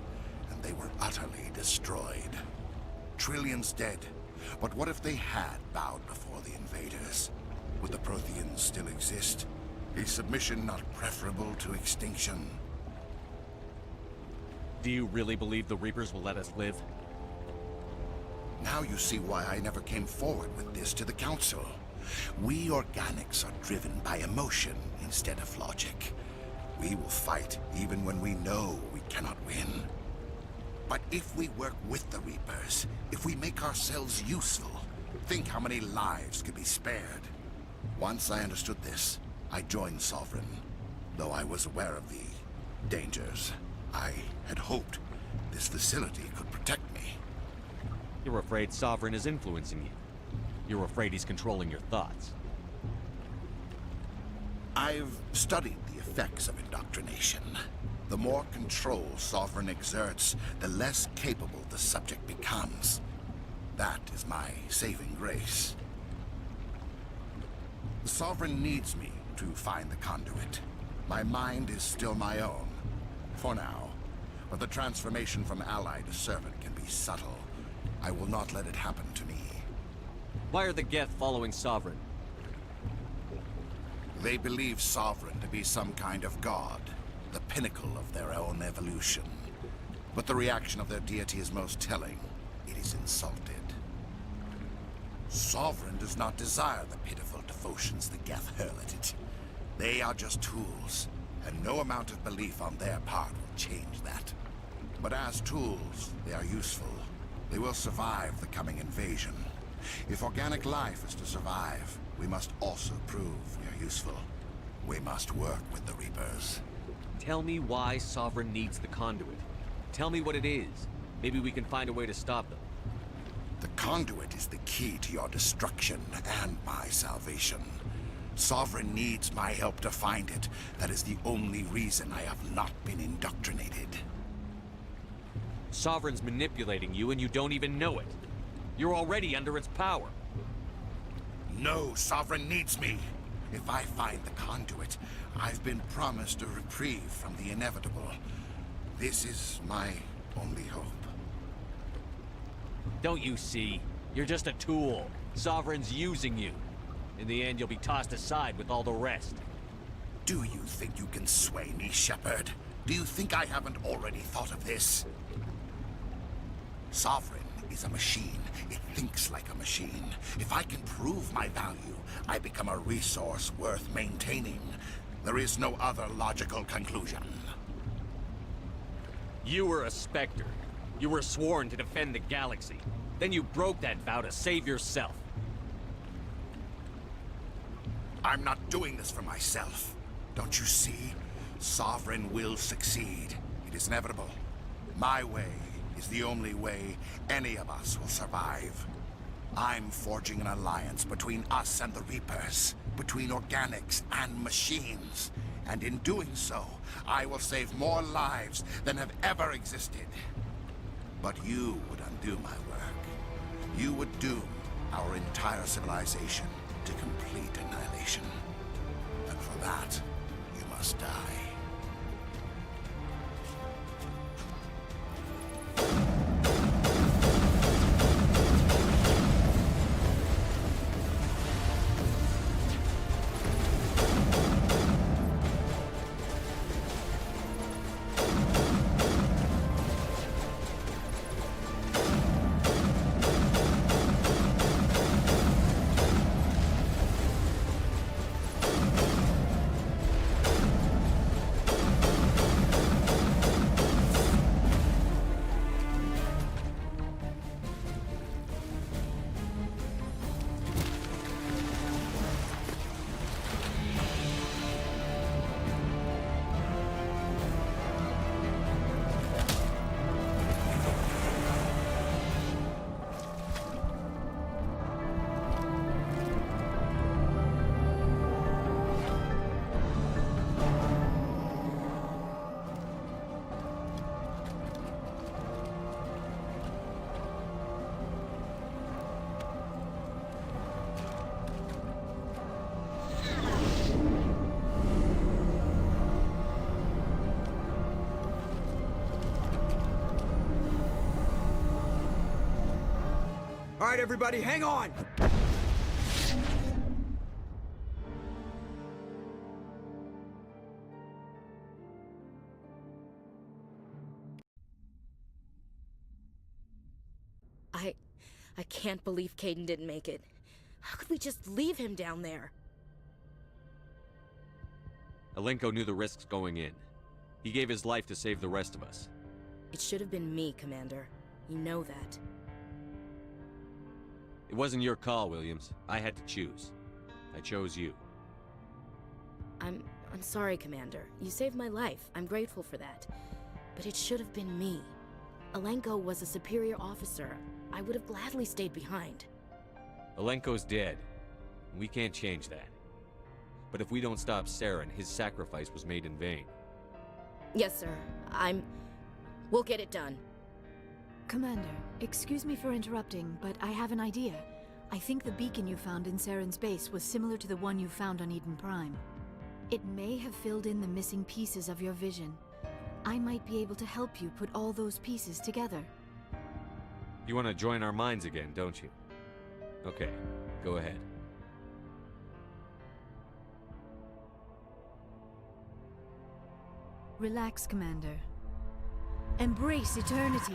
and they were utterly destroyed. Trillions dead. But what if they had bowed before the invaders? Would the Protheans still exist? Is submission not preferable to extinction? Do you really believe the Reapers will let us live? Now you see why I never came forward with this to the Council. We organics are driven by emotion instead of logic. We will fight even when we know we cannot win. But if we work with the Reapers, if we make ourselves useful, think how many lives could be spared. Once I understood this, I joined Sovereign. Though I was aware of the dangers, I had hoped this facility could protect me. You're afraid Sovereign is influencing you. You're afraid he's controlling your thoughts. I've studied the effects of indoctrination. The more control Sovereign exerts, the less capable the subject becomes. That is my saving grace. The Sovereign needs me to find the conduit. My mind is still my own, for now. But the transformation from ally to servant can be subtle. I will not let it happen to me. Why are the Geth following Sovereign? They believe Sovereign to be some kind of god, the pinnacle of their own evolution. But the reaction of their deity is most telling. It is insulted. Sovereign does not desire the pitiful devotions the Geth hurl at it. They are just tools, and no amount of belief on their part will change that. But as tools, they are useful. They will survive the coming invasion. If organic life is to survive, we must also prove we are useful. We must work with the Reapers. Tell me why Sovereign needs the conduit. Tell me what it is. Maybe we can find a way to stop them. The conduit is the key to your destruction and my salvation. Sovereign needs my help to find it. That is the only reason I have not been indoctrinated. Sovereign's manipulating you and you don't even know it. You're already under its power. No, Sovereign needs me. If I find the conduit, I've been promised a reprieve from the inevitable. This is my only hope. Don't you see? You're just a tool. Sovereign's using you. In the end, you'll be tossed aside with all the rest. Do you think you can sway me, Shepard? Do you think I haven't already thought of this? Sovereign is a machine. It thinks like a machine. If I can prove my value, I become a resource worth maintaining. There is no other logical conclusion. You were a Spectre. You were sworn to defend the galaxy. Then you broke that vow to save yourself. I'm not doing this for myself. Don't you see? Sovereign will succeed. It is inevitable. My way is the only way any of us will survive. I'm forging an alliance between us and the Reapers, between organics and machines. And in doing so, I will save more lives than have ever existed. But you would undo my work. You would doom our entire civilization to complete annihilation. And for that, you must die. All right, everybody, hang on! I can't believe Caden didn't make it. How could we just leave him down there? Alenko knew the risks going in. He gave his life to save the rest of us. It should have been me, Commander. You know that. It wasn't your call, Williams. I had to choose. I chose you. I'm sorry, Commander. You saved my life. I'm grateful for that. But it should have been me. Alenko was a superior officer. I would have gladly stayed behind. Alenko's dead. We can't change that. But if we don't stop Saren, his sacrifice was made in vain. Yes, sir. We'll get it done. Commander, excuse me for interrupting, but I have an idea. I think the beacon you found in Saren's base was similar to the one you found on Eden Prime. It may have filled in the missing pieces of your vision. I might be able to help you put all those pieces together. You want to join our minds again, don't you? Okay, go ahead. Relax, Commander. Embrace eternity.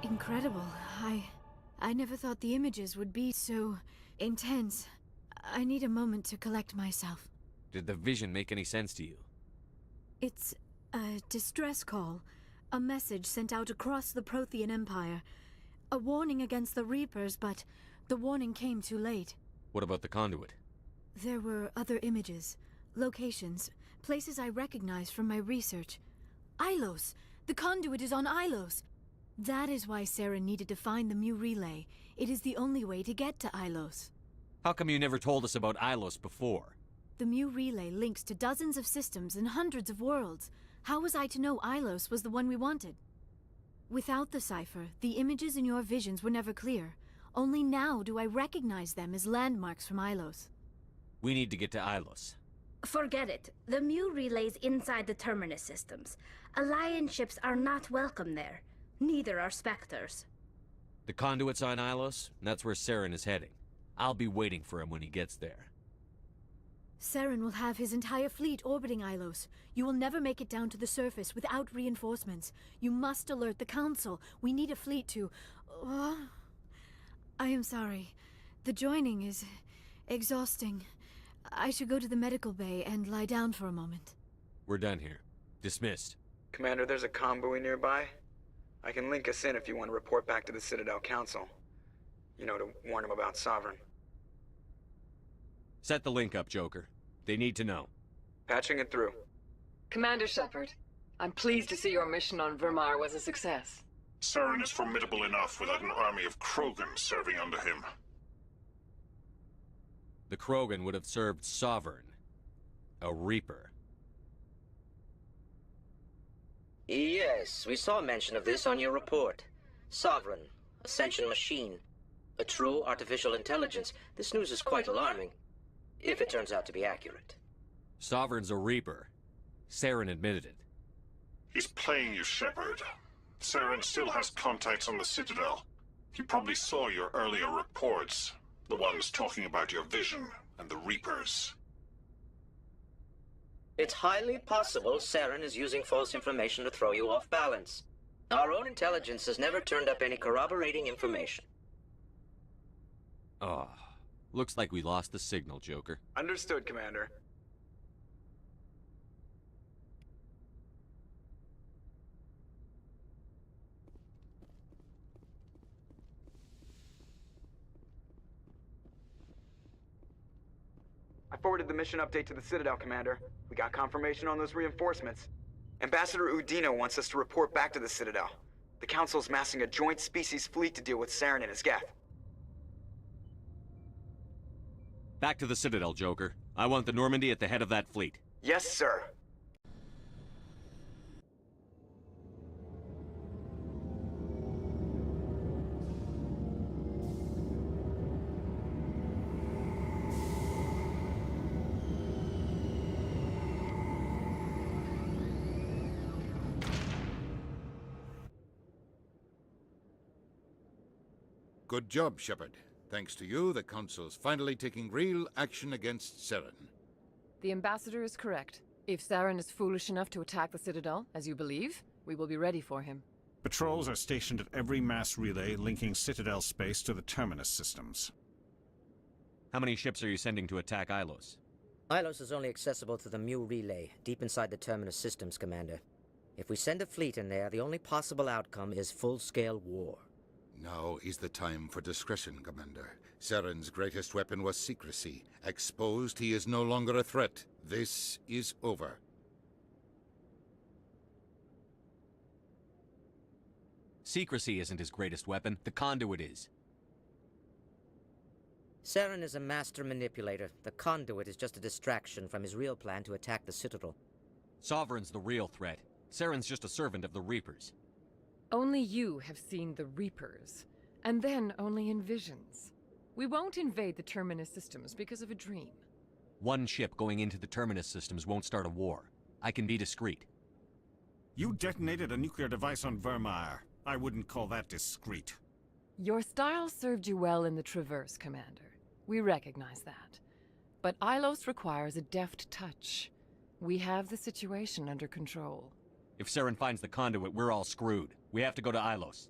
Incredible. I never thought the images would be so intense. I need a moment to collect myself. Did the vision make any sense to you? It's a distress call. A message sent out across the Prothean Empire. A warning against the Reapers, but the warning came too late. What about the conduit? There were other images, locations, places I recognized from my research. Ilos! The conduit is on Ilos! That is why Sarah needed to find the Mu relay. It is the only way to get to Ilos. How come you never told us about Ilos before? The Mu relay links to dozens of systems and hundreds of worlds. How was I to know Ilos was the one we wanted? Without the cipher, the images in your visions were never clear. Only now do I recognize them as landmarks from Ilos. We need to get to Ilos. Forget it. The Mu relay's inside the Terminus systems. Alliance ships are not welcome there. Neither are Spectres. The conduit's on Ilos, and that's where Saren is heading. I'll be waiting for him when he gets there. Saren will have his entire fleet orbiting Ilos. You will never make it down to the surface without reinforcements. You must alert the Council. We need a fleet to... I am sorry. The joining is exhausting. I should go to the medical bay and lie down for a moment. We're done here. Dismissed. Commander, there's a comm buoy nearby. I can link us in if you want to report back to the Citadel Council. You know, to warn them about Sovereign. Set the link up, Joker. They need to know. Patching it through. Commander Shepard, I'm pleased to see your mission on Vermar was a success. Saren is formidable enough without an army of Krogan serving under him. The Krogan would have served Sovereign. A Reaper. Yes, we saw mention of this on your report. Sovereign, Ascension machine, a true artificial intelligence. This news is quite alarming, if it turns out to be accurate. Sovereign's a Reaper. Saren admitted it. He's playing you, Shepard. Saren still has contacts on the Citadel. He probably saw your earlier reports, the ones talking about your vision and the Reapers. It's highly possible Saren is using false information to throw you off balance. Our own intelligence has never turned up any corroborating information. Oh, looks like we lost the signal, Joker. Understood, Commander. I forwarded the mission update to the Citadel, Commander. We got confirmation on those reinforcements. Ambassador Udino wants us to report back to the Citadel. The Council's massing a joint species fleet to deal with Saren and his Geth. Back to the Citadel, Joker. I want the Normandy at the head of that fleet. Yes, sir. Good job, Shepard. Thanks to you, the Council's finally taking real action against Saren. The Ambassador is correct. If Saren is foolish enough to attack the Citadel, as you believe, we will be ready for him. Patrols are stationed at every mass relay linking Citadel space to the Terminus systems. How many ships are you sending to attack Ilos? Ilos is only accessible to the Mu relay, deep inside the Terminus systems, Commander. If we send a fleet in there, the only possible outcome is full-scale war. Now is the time for discretion, Commander. Saren's greatest weapon was secrecy. Exposed, he is no longer a threat. This is over. Secrecy isn't his greatest weapon. The conduit is. Saren is a master manipulator. The conduit is just a distraction from his real plan to attack the Citadel. Sovereign's the real threat. Saren's just a servant of the Reapers. Only you have seen the Reapers, and then only in visions. We won't invade the Terminus systems because of a dream. One ship going into the Terminus systems won't start a war. I can be discreet. You detonated a nuclear device on Vermar. I wouldn't call that discreet. Your style served you well in the Traverse, Commander. We recognize that. But Ilos requires a deft touch. We have the situation under control. If Saren finds the conduit, we're all screwed. We have to go to Ilos.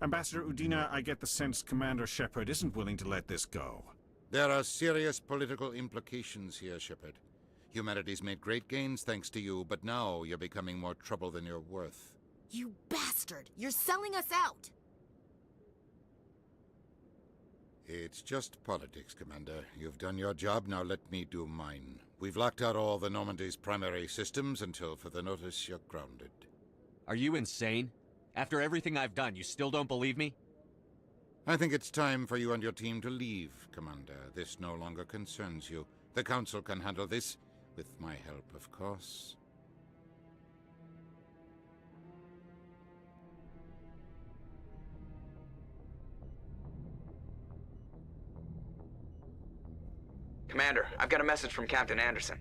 Ambassador Udina, I get the sense Commander Shepard isn't willing to let this go. There are serious political implications here, Shepard. Humanity's made great gains thanks to you, but now you're becoming more trouble than you're worth. You bastard! You're selling us out! It's just politics, Commander. You've done your job, now let me do mine. We've locked out all the Normandy's primary systems until further notice you're grounded. Are you insane? After everything I've done, you still don't believe me? I think it's time for you and your team to leave, Commander. This no longer concerns you. The Council can handle this, with my help, of course. Commander, I've got a message from Captain Anderson.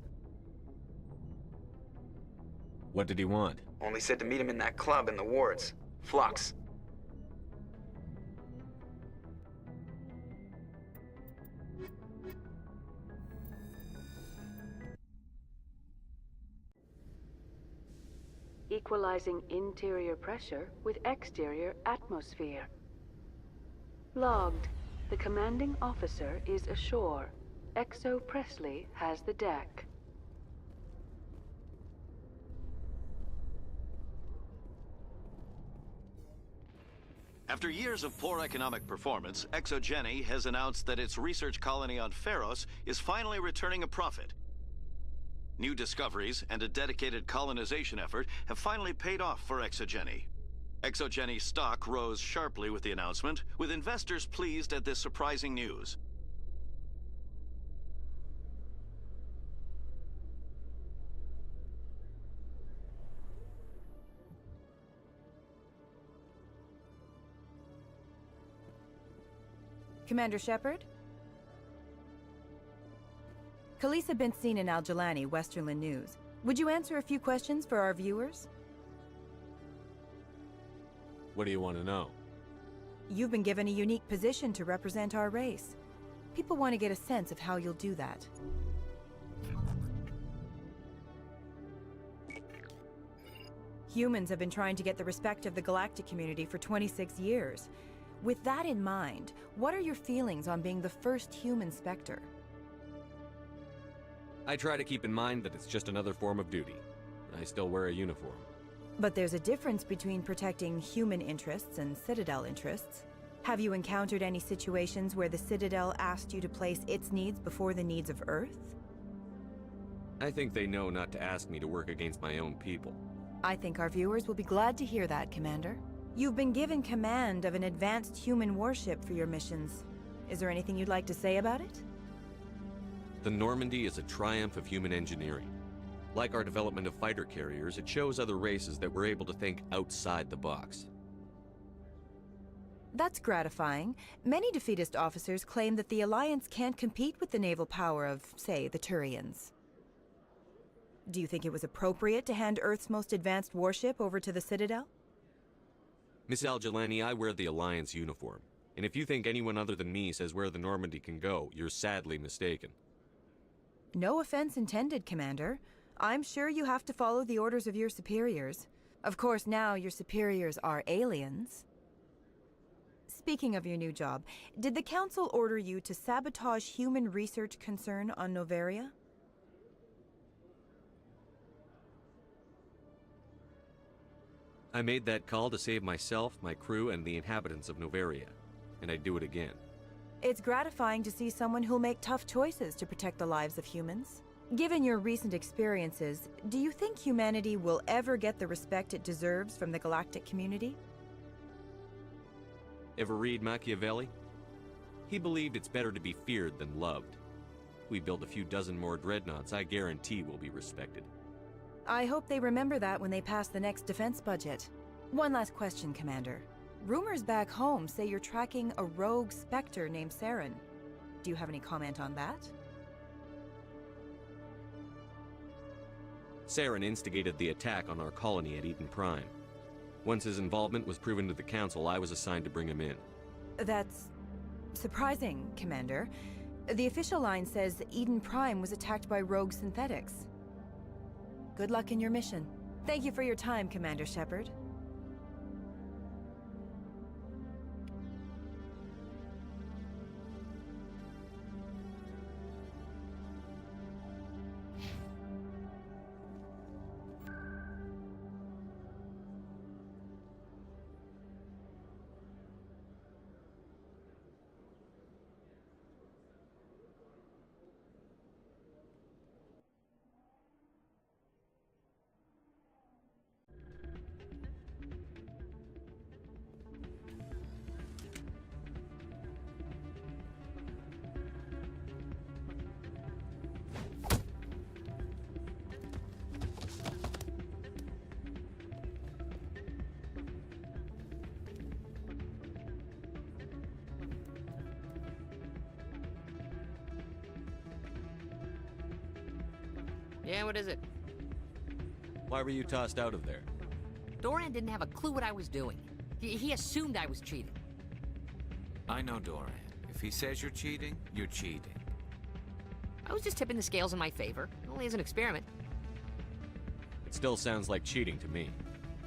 What did he want? Only said to meet him in that club in the wards. Flux. Equalizing interior pressure with exterior atmosphere. Logged. The commanding officer is ashore. Exo Presley has the deck. After years of poor economic performance, ExoGeni has announced that its research colony on Pharos is finally returning a profit. New discoveries and a dedicated colonization effort have finally paid off for ExoGeni. ExoGeni's stock rose sharply with the announcement, with investors pleased at this surprising news. Commander Shepard? Khaleesa been seen in Al-Jalani, Westerland News. Would you answer a few questions for our viewers? What do you want to know? You've been given a unique position to represent our race. People want to get a sense of how you'll do that. Humans have been trying to get the respect of the galactic community for 26 years. With that in mind, what are your feelings on being the first human Spectre? I try to keep in mind that it's just another form of duty. I still wear a uniform. But there's a difference between protecting human interests and Citadel interests. Have you encountered any situations where the Citadel asked you to place its needs before the needs of Earth? I think they know not to ask me to work against my own people. I think our viewers will be glad to hear that, Commander. You've been given command of an advanced human warship for your missions. Is there anything you'd like to say about it? The Normandy is a triumph of human engineering. Like our development of fighter carriers, it shows other races that we're able to think outside the box. That's gratifying. Many defeatist officers claim that the Alliance can't compete with the naval power of, say, the Turians. Do you think it was appropriate to hand Earth's most advanced warship over to the Citadel? Miss Al-Jalani, I wear the Alliance uniform. And if you think anyone other than me says where the Normandy can go, you're sadly mistaken. No offense intended, Commander. I'm sure you have to follow the orders of your superiors. Of course, now your superiors are aliens. Speaking of your new job, did the Council order you to sabotage human research concern on Noveria? I made that call to save myself, my crew, and the inhabitants of Noveria. And I'd do it again. It's gratifying to see someone who'll make tough choices to protect the lives of humans. Given your recent experiences, do you think humanity will ever get the respect it deserves from the galactic community? Ever read Machiavelli? He believed it's better to be feared than loved. We build a few dozen more dreadnoughts, I guarantee we'll be respected. I hope they remember that when they pass the next defense budget. One last question, Commander. Rumors back home say you're tracking a rogue Spectre named Saren. Do you have any comment on that? Saren instigated the attack on our colony at Eden Prime. Once his involvement was proven to the Council, I was assigned to bring him in. That's surprising, Commander. The official line says Eden Prime was attacked by rogue synthetics. Good luck in your mission. Thank you for your time, Commander Shepard. Yeah, what is it? Why were you tossed out of there? Doran didn't have a clue what I was doing. He assumed I was cheating. I know Doran. If he says you're cheating, you're cheating. I was just tipping the scales in my favor, only as an experiment. It still sounds like cheating to me.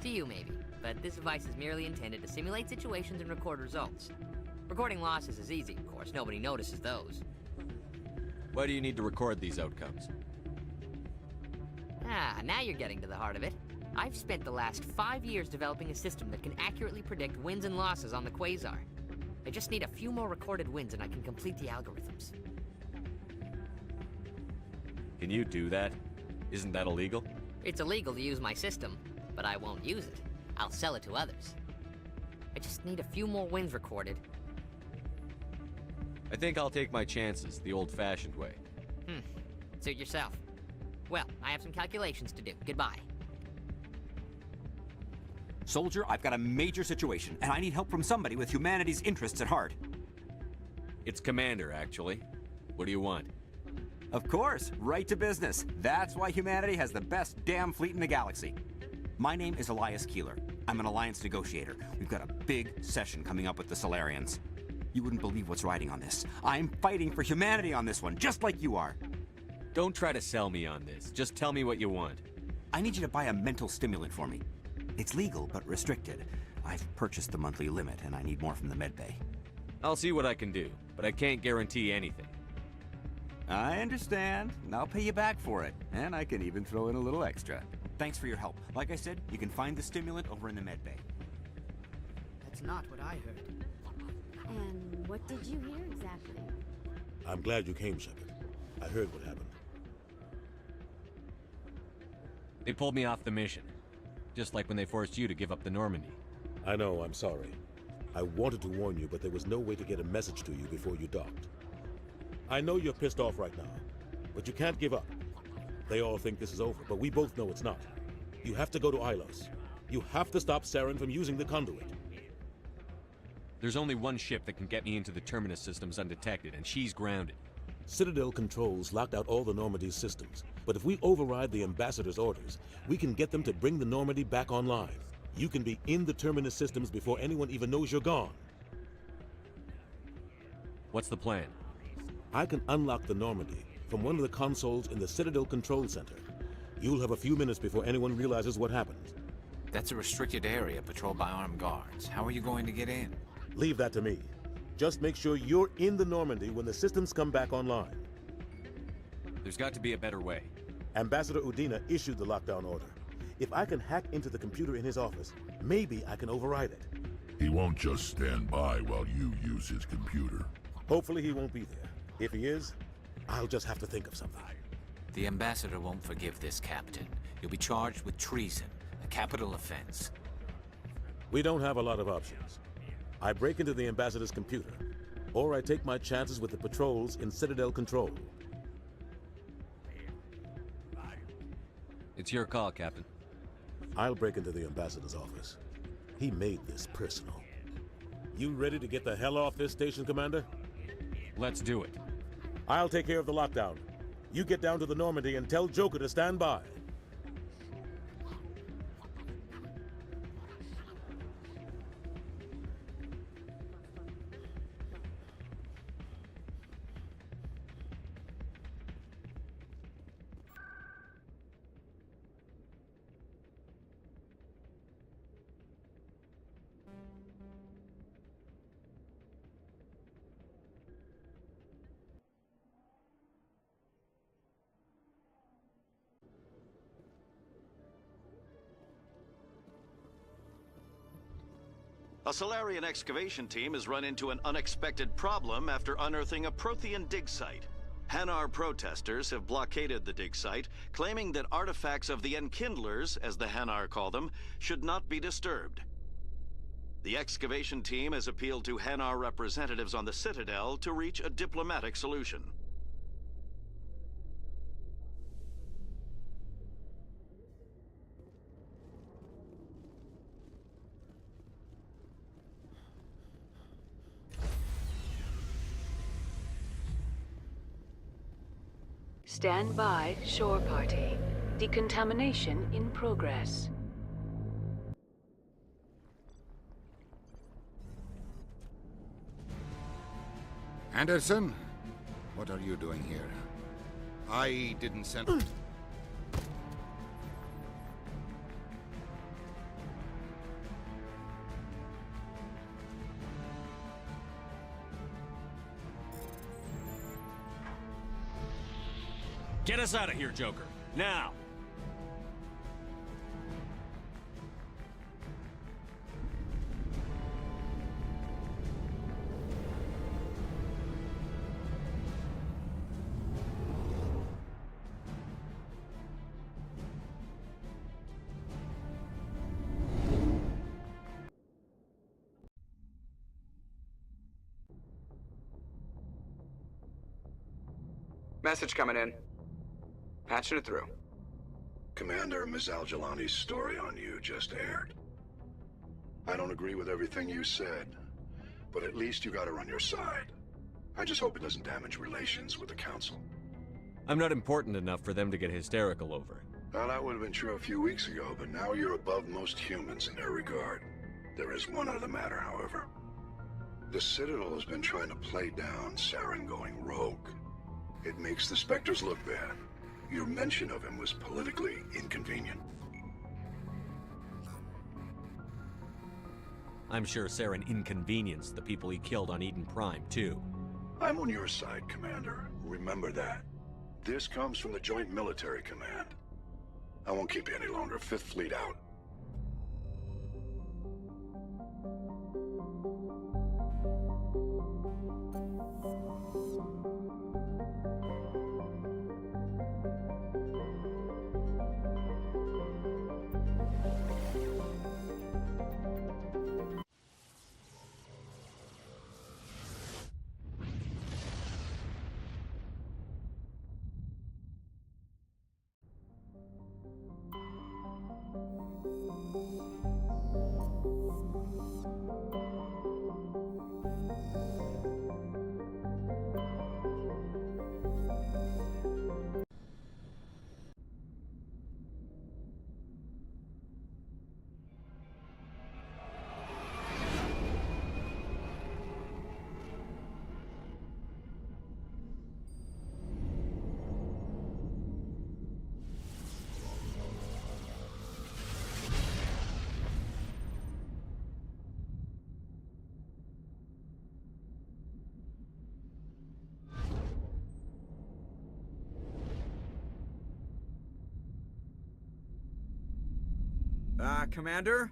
To you, maybe. But this device is merely intended to simulate situations and record results. Recording losses is easy, of course. Nobody notices those. Why do you need to record these outcomes? Ah, now you're getting to the heart of it. I've spent the last 5 years developing a system that can accurately predict wins and losses on the Quasar. I just need a few more recorded wins and I can complete the algorithms. Can you do that? Isn't that illegal? It's illegal to use my system, but I won't use it. I'll sell it to others. I just need a few more wins recorded. I think I'll take my chances the old-fashioned way. Suit yourself. Well, I have some calculations to do. Goodbye. Soldier, I've got a major situation, and I need help from somebody with humanity's interests at heart. It's Commander, actually. What do you want? Of course, right to business. That's why humanity has the best damn fleet in the galaxy. My name is Elias Keeler. I'm an alliance negotiator. We've got a big session coming up with the Solarians. You wouldn't believe what's riding on this. I'm fighting for humanity on this one, just like you are. Don't try to sell me on this. Just tell me what you want. I need you to buy a mental stimulant for me. It's legal, but restricted. I've purchased the monthly limit, and I need more from the medbay. I'll see what I can do, but I can't guarantee anything. I understand. I'll pay you back for it, and I can even throw in a little extra. Thanks for your help. Like I said, you can find the stimulant over in the medbay. That's not what I heard. And what did you hear exactly? I'm glad you came, Shepard. I heard what happened. They pulled me off the mission. Just like when they forced you to give up the Normandy. I know, I'm sorry. I wanted to warn you, but there was no way to get a message to you before you docked. I know you're pissed off right now, but you can't give up. They all think this is over, but we both know it's not. You have to go to Ilos. You have to stop Saren from using the conduit. There's only one ship that can get me into the Terminus systems undetected, and she's grounded. Citadel controls locked out all the Normandy's systems, but if we override the Ambassador's orders, we can get them to bring the Normandy back online. You can be in the Terminus systems before anyone even knows you're gone. What's the plan? I can unlock the Normandy from one of the consoles in the Citadel Control Center. You'll have a few minutes before anyone realizes what happened. That's a restricted area patrolled by armed guards. How are you going to get in? Leave that to me. Just make sure you're in the Normandy when the systems come back online. There's got to be a better way. Ambassador Udina issued the lockdown order. If I can hack into the computer in his office, maybe I can override it. He won't just stand by while you use his computer. Hopefully he won't be there. If he is, I'll just have to think of something. The Ambassador won't forgive this, Captain. You'll be charged with treason, a capital offense. We don't have a lot of options. I break into the Ambassador's computer, or I take my chances with the patrols in Citadel Control. It's your call, Captain. I'll break into the Ambassador's office. He made this personal. You ready to get the hell off this station, Commander? Let's do it. I'll take care of the lockdown. You get down to the Normandy and tell Joker to stand by. A Solarian excavation team has run into an unexpected problem after unearthing a Prothean dig site. Hanar protesters have blockaded the dig site, claiming that artifacts of the Enkindlers, as the Hanar call them, should not be disturbed. The excavation team has appealed to Hanar representatives on the Citadel to reach a diplomatic solution. Stand by, shore party. Decontamination in progress. Anderson, what are you doing here? I didn't send... Get us out of here, Joker. Now! Message coming in. Patching it through. Commander, Ms. Al-Jalani's story on you just aired. I don't agree with everything you said, but at least you got her on your side. I just hope it doesn't damage relations with the Council. I'm not important enough for them to get hysterical over. Well, that would have been true a few weeks ago, but now you're above most humans in their regard. There is one other matter, however. The Citadel has been trying to play down Saren going rogue. It makes the Spectres look bad. Your mention of him was politically inconvenient. I'm sure Saren inconvenienced the people he killed on Eden Prime, too. I'm on your side, Commander. Remember that. This comes from the Joint Military Command. I won't keep you any longer. Fifth Fleet out. Commander?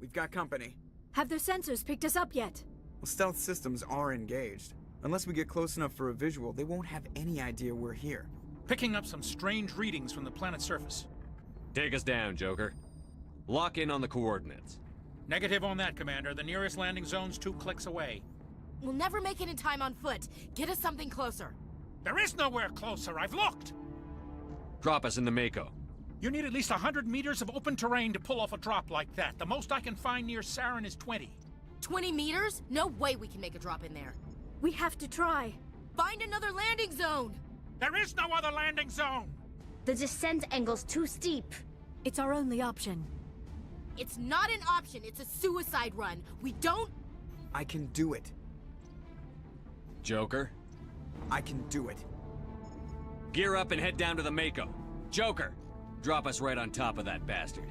We've got company. Have their sensors picked us up yet? Well, stealth systems are engaged. Unless we get close enough for a visual, they won't have any idea we're here. Picking up some strange readings from the planet's surface. Take us down, Joker. Lock in on the coordinates. Negative on that, Commander. The nearest landing zone's 2 clicks away. We'll never make it in time on foot. Get us something closer. There is nowhere closer. I've looked. Drop us in the Mako. You need at least 100 meters of open terrain to pull off a drop like that. The most I can find near Saren is 20. 20 meters? No way we can make a drop in there. We have to try. Find another landing zone! There is no other landing zone! The descent angle's too steep. It's our only option. It's not an option, it's a suicide run. We don't... I can do it. Joker? I can do it. Gear up and head down to the Mako. Joker! Drop us right on top of that bastard.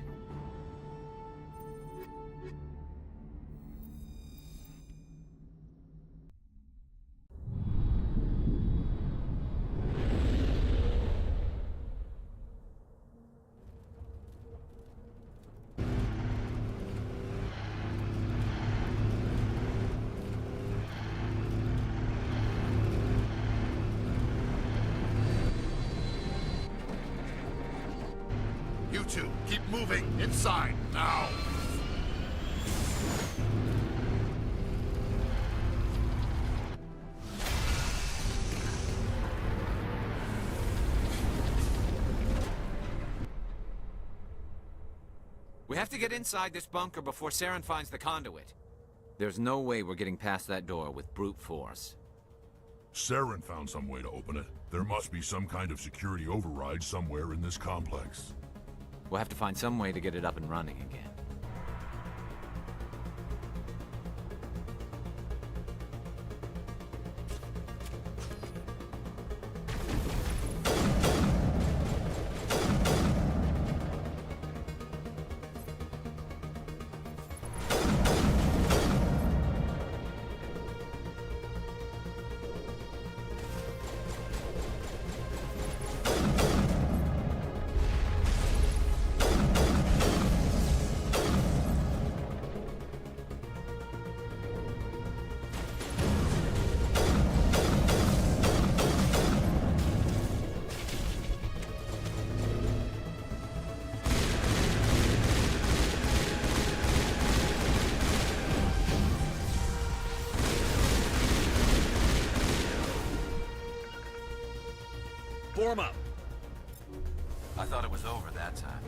You two, keep moving. Inside, now. We have to get inside this bunker before Saren finds the conduit. There's no way we're getting past that door with brute force. Saren found some way to open it. There must be some kind of security override somewhere in this complex. We'll have to find some way to get it up and running again. Form up. I thought it was over that time.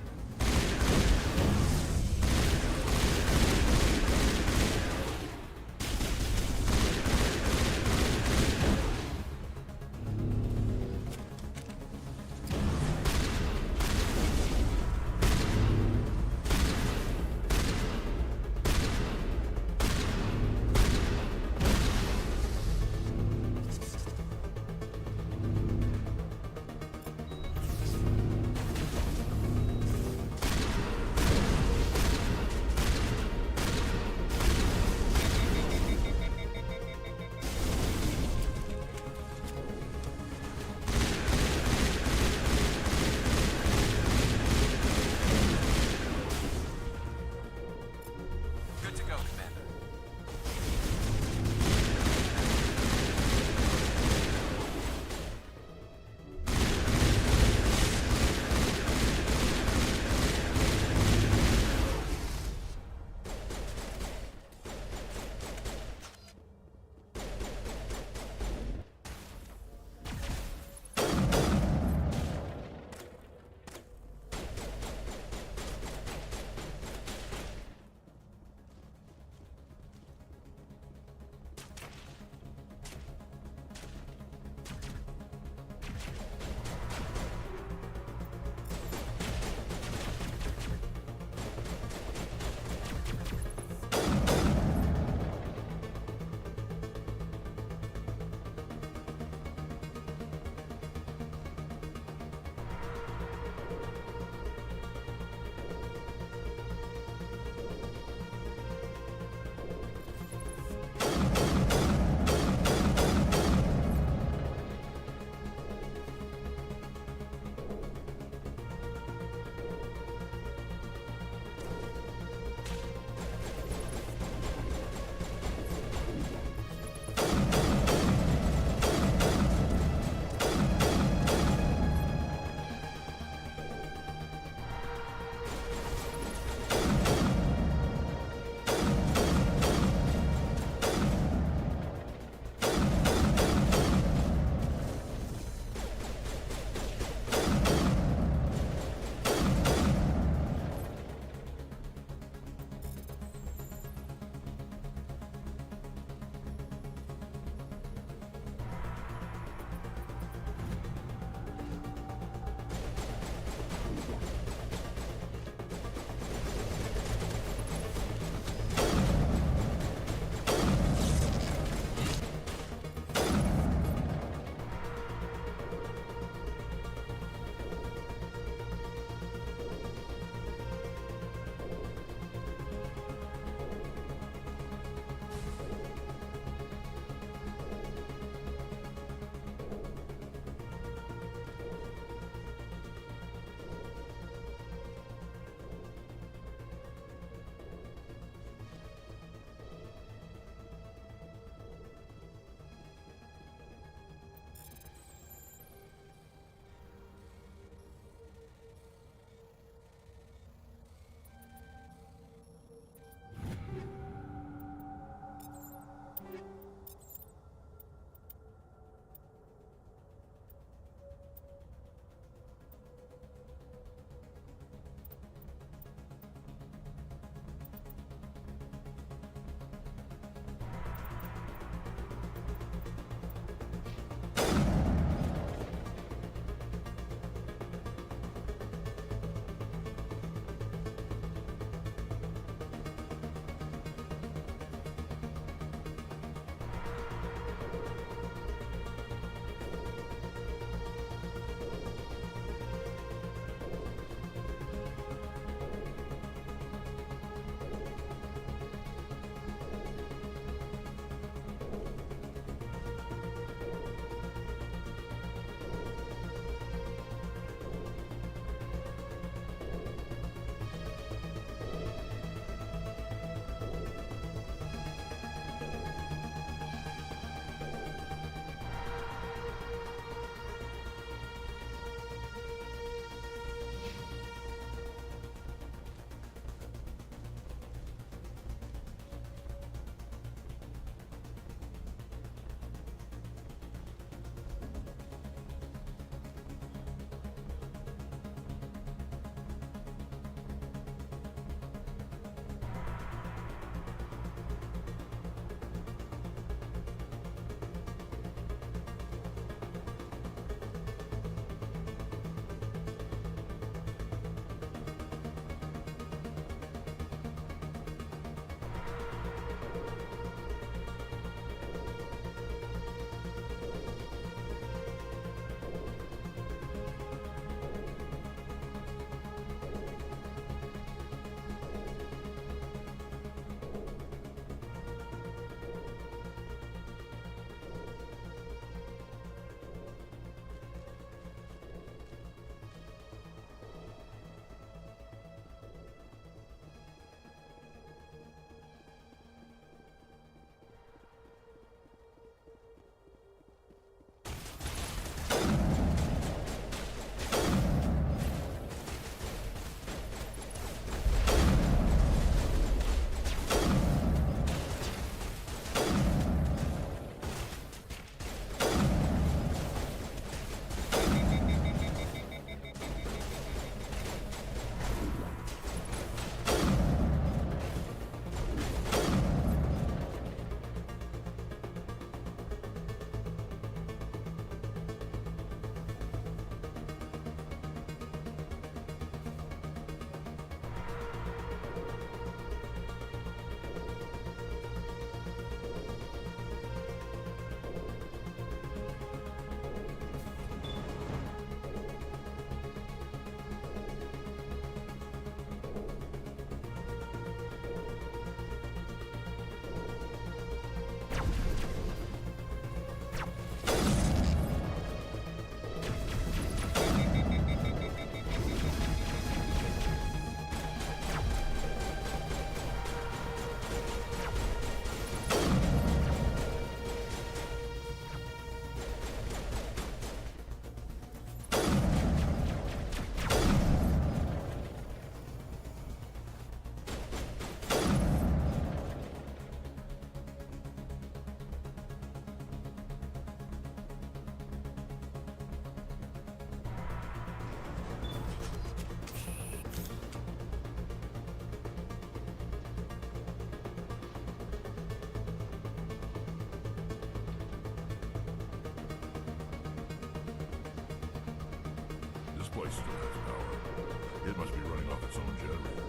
place still has power. It must be running off its own generator.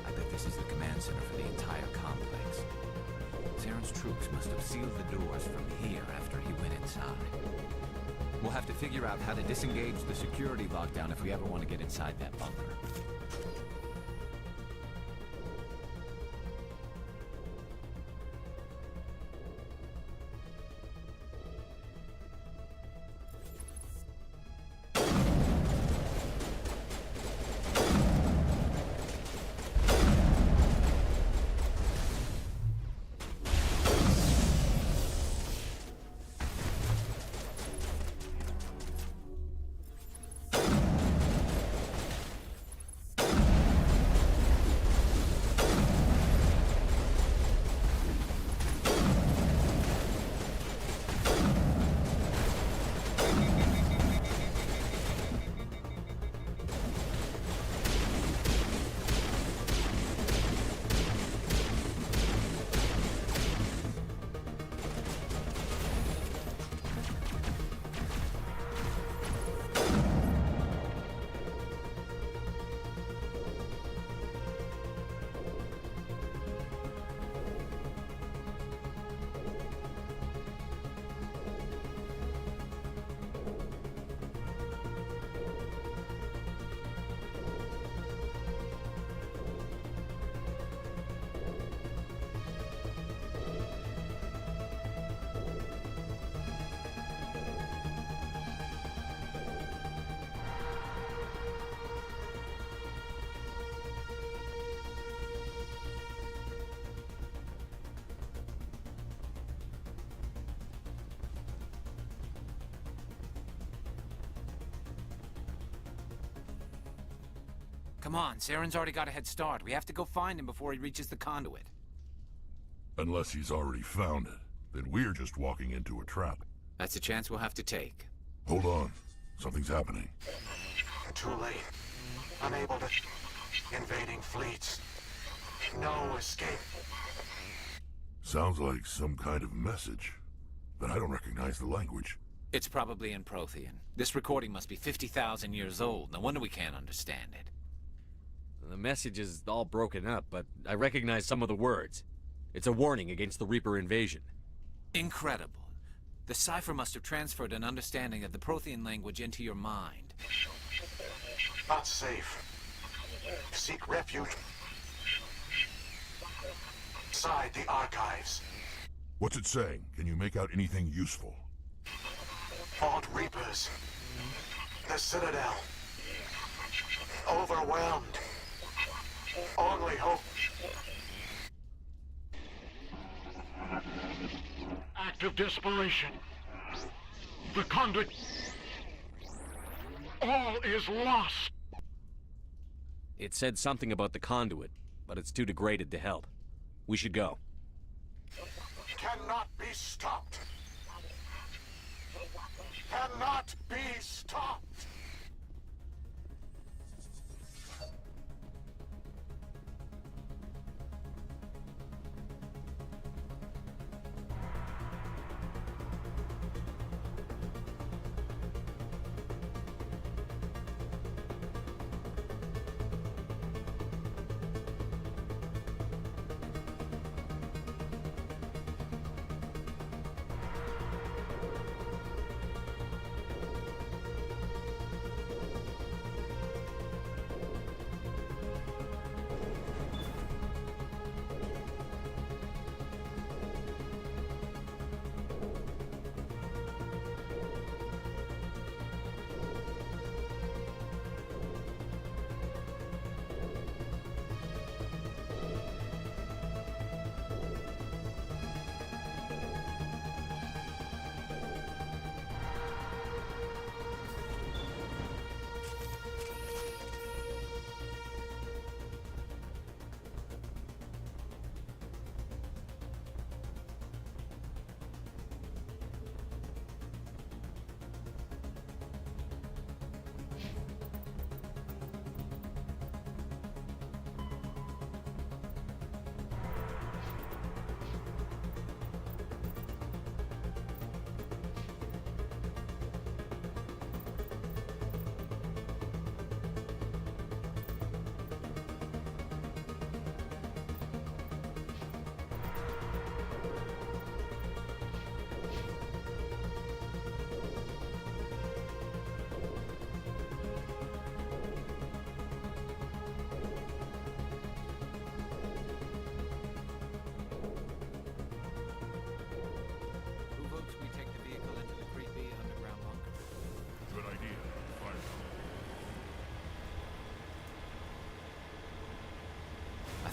I bet this is the command center for the entire complex. Zaren's troops must have sealed the doors from here after he went inside. We'll have to figure out how to disengage the security lockdown if we ever want to get inside that bunker. Come on, Zaren's already got a head start. We have to go find him before he reaches the conduit. Unless he's already found it, then we're just walking into a trap. That's a chance we'll have to take. Hold on. Something's happening. Too late. Unable to... Invading fleets. No escape. Sounds like some kind of message, but I don't recognize the language. It's probably in Prothean. This recording must be 50,000 years old. No wonder we can't understand it. The message is all broken up, but I recognize some of the words. It's a warning against the Reaper invasion. Incredible. The cipher must have transferred an understanding of the Prothean language into your mind. Not safe. Seek refuge. Inside the archives. What's it saying? Can you make out anything useful? Fought Reapers. The Citadel. Overwhelmed. Only hope. Act of desperation. The conduit. All is lost. It said something about the conduit, but it's too degraded to help. We should go. Cannot be stopped. Cannot be stopped.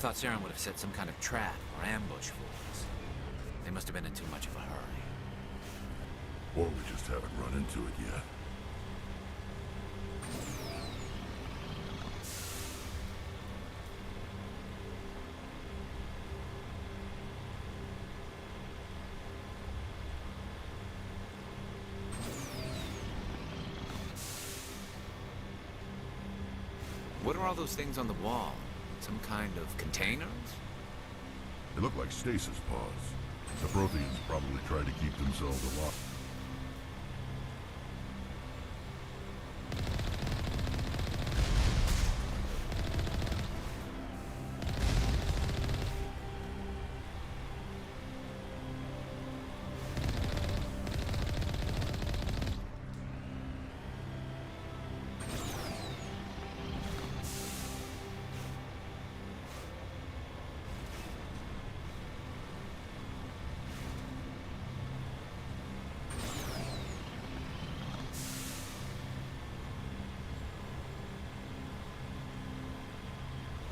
thought Saren would have set some kind of trap or ambush for us. They must have been in too much of a hurry. Or we just haven't run into it yet. What are all those things on the wall? Some kind of containers? They look like stasis pods. The Protheans probably tried to keep themselves alive.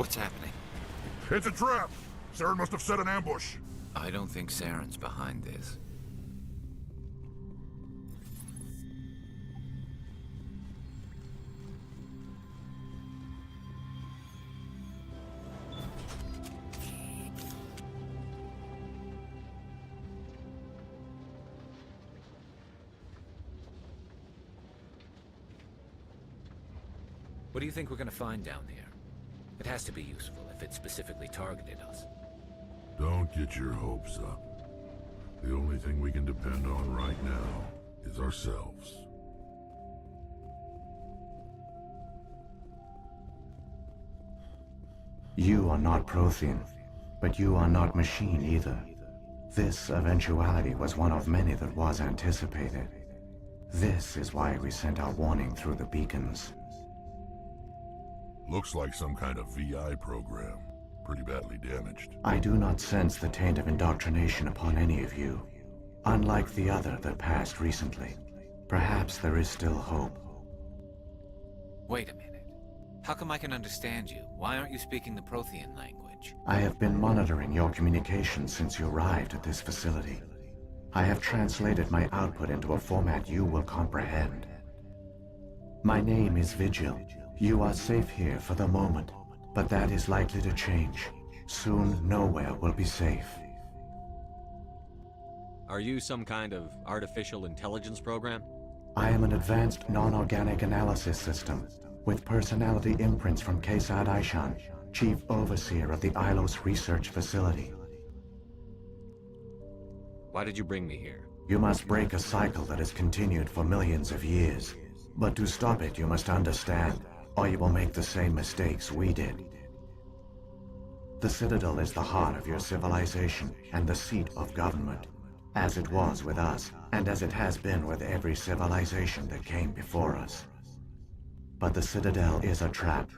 What's happening? It's a trap! Saren must have set an ambush. I don't think Saren's behind this. What do you think we're gonna find down there? It has to be useful if it specifically targeted us. Don't get your hopes up. The only thing we can depend on right now is ourselves. You are not Prothean, but you are not machine either. This eventuality was one of many that was anticipated. This is why we sent our warning through the beacons. Looks like some kind of VI program. Pretty badly damaged. I do not sense the taint of indoctrination upon any of you. Unlike the other that passed recently. Perhaps there is still hope. Wait a minute. How come I can understand you? Why aren't you speaking the Prothean language? I have been monitoring your communications since you arrived at this facility. I have translated my output into a format you will comprehend. My name is Vigil. You are safe here for the moment, but that is likely to change. Soon, nowhere will be safe. Are you some kind of artificial intelligence program? I am an advanced non-organic analysis system, with personality imprints from Kesad Aishan, Chief Overseer of the Ilos Research Facility. Why did you bring me here? You must break a cycle that has continued for millions of years. But to stop it, you must understand, or you will make the same mistakes we did. The Citadel is the heart of your civilization and the seat of government, as it was with us, and as it has been with every civilization that came before us. But the Citadel is a trap.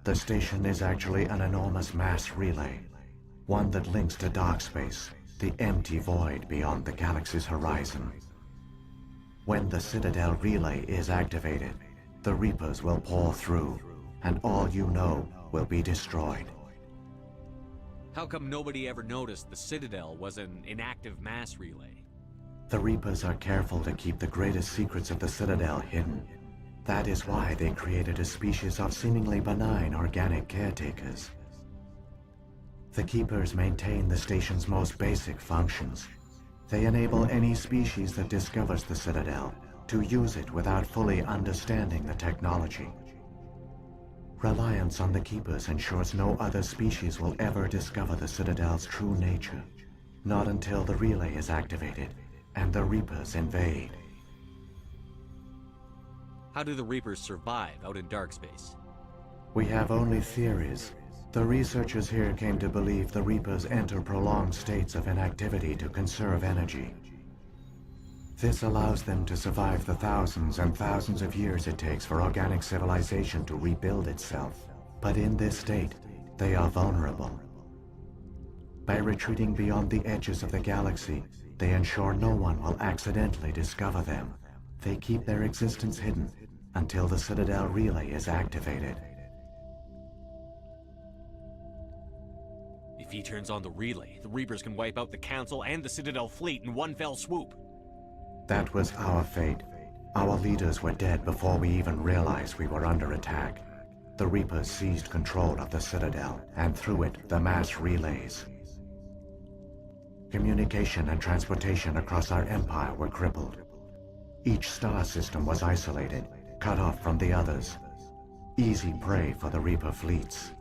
The station is actually an enormous mass relay, one that links to dark space, the empty void beyond the galaxy's horizon. When the Citadel relay is activated, the Reapers will pour through, and all you know will be destroyed. How come nobody ever noticed the Citadel was an inactive mass relay? The Reapers are careful to keep the greatest secrets of the Citadel hidden. That is why they created a species of seemingly benign organic caretakers. The Keepers maintain the station's most basic functions. They enable any species that discovers the Citadel to use it without fully understanding the technology. Reliance on the Keepers ensures no other species will ever discover the Citadel's true nature. Not until the relay is activated and the Reapers invade. How do the Reapers survive out in dark space? We have only theories. The researchers here came to believe the Reapers enter prolonged states of inactivity to conserve energy. This allows them to survive the thousands and thousands of years it takes for organic civilization to rebuild itself. But in this state, they are vulnerable. By retreating beyond the edges of the galaxy, they ensure no one will accidentally discover them. They keep their existence hidden until the Citadel relay is activated. he turns on the relay, the Reapers can wipe out the Council and the Citadel fleet in one fell swoop. That was our fate. Our leaders were dead before we even realized we were under attack. The Reapers seized control of the Citadel, and through it, the mass relays. Communication and transportation across our empire were crippled. Each star system was isolated, cut off from the others. Easy prey for the Reaper fleets.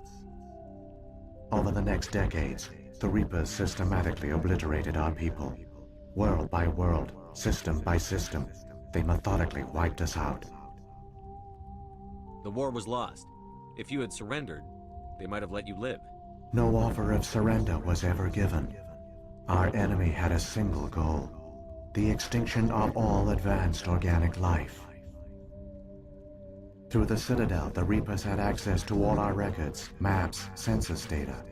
Over the next decades, the Reapers systematically obliterated our people. World by world, system by system, they methodically wiped us out. The war was lost. If you had surrendered, they might have let you live. No offer of surrender was ever given. Our enemy had a single goal: the extinction of all advanced organic life. Through the Citadel, the Reapers had access to all our records, maps, census data.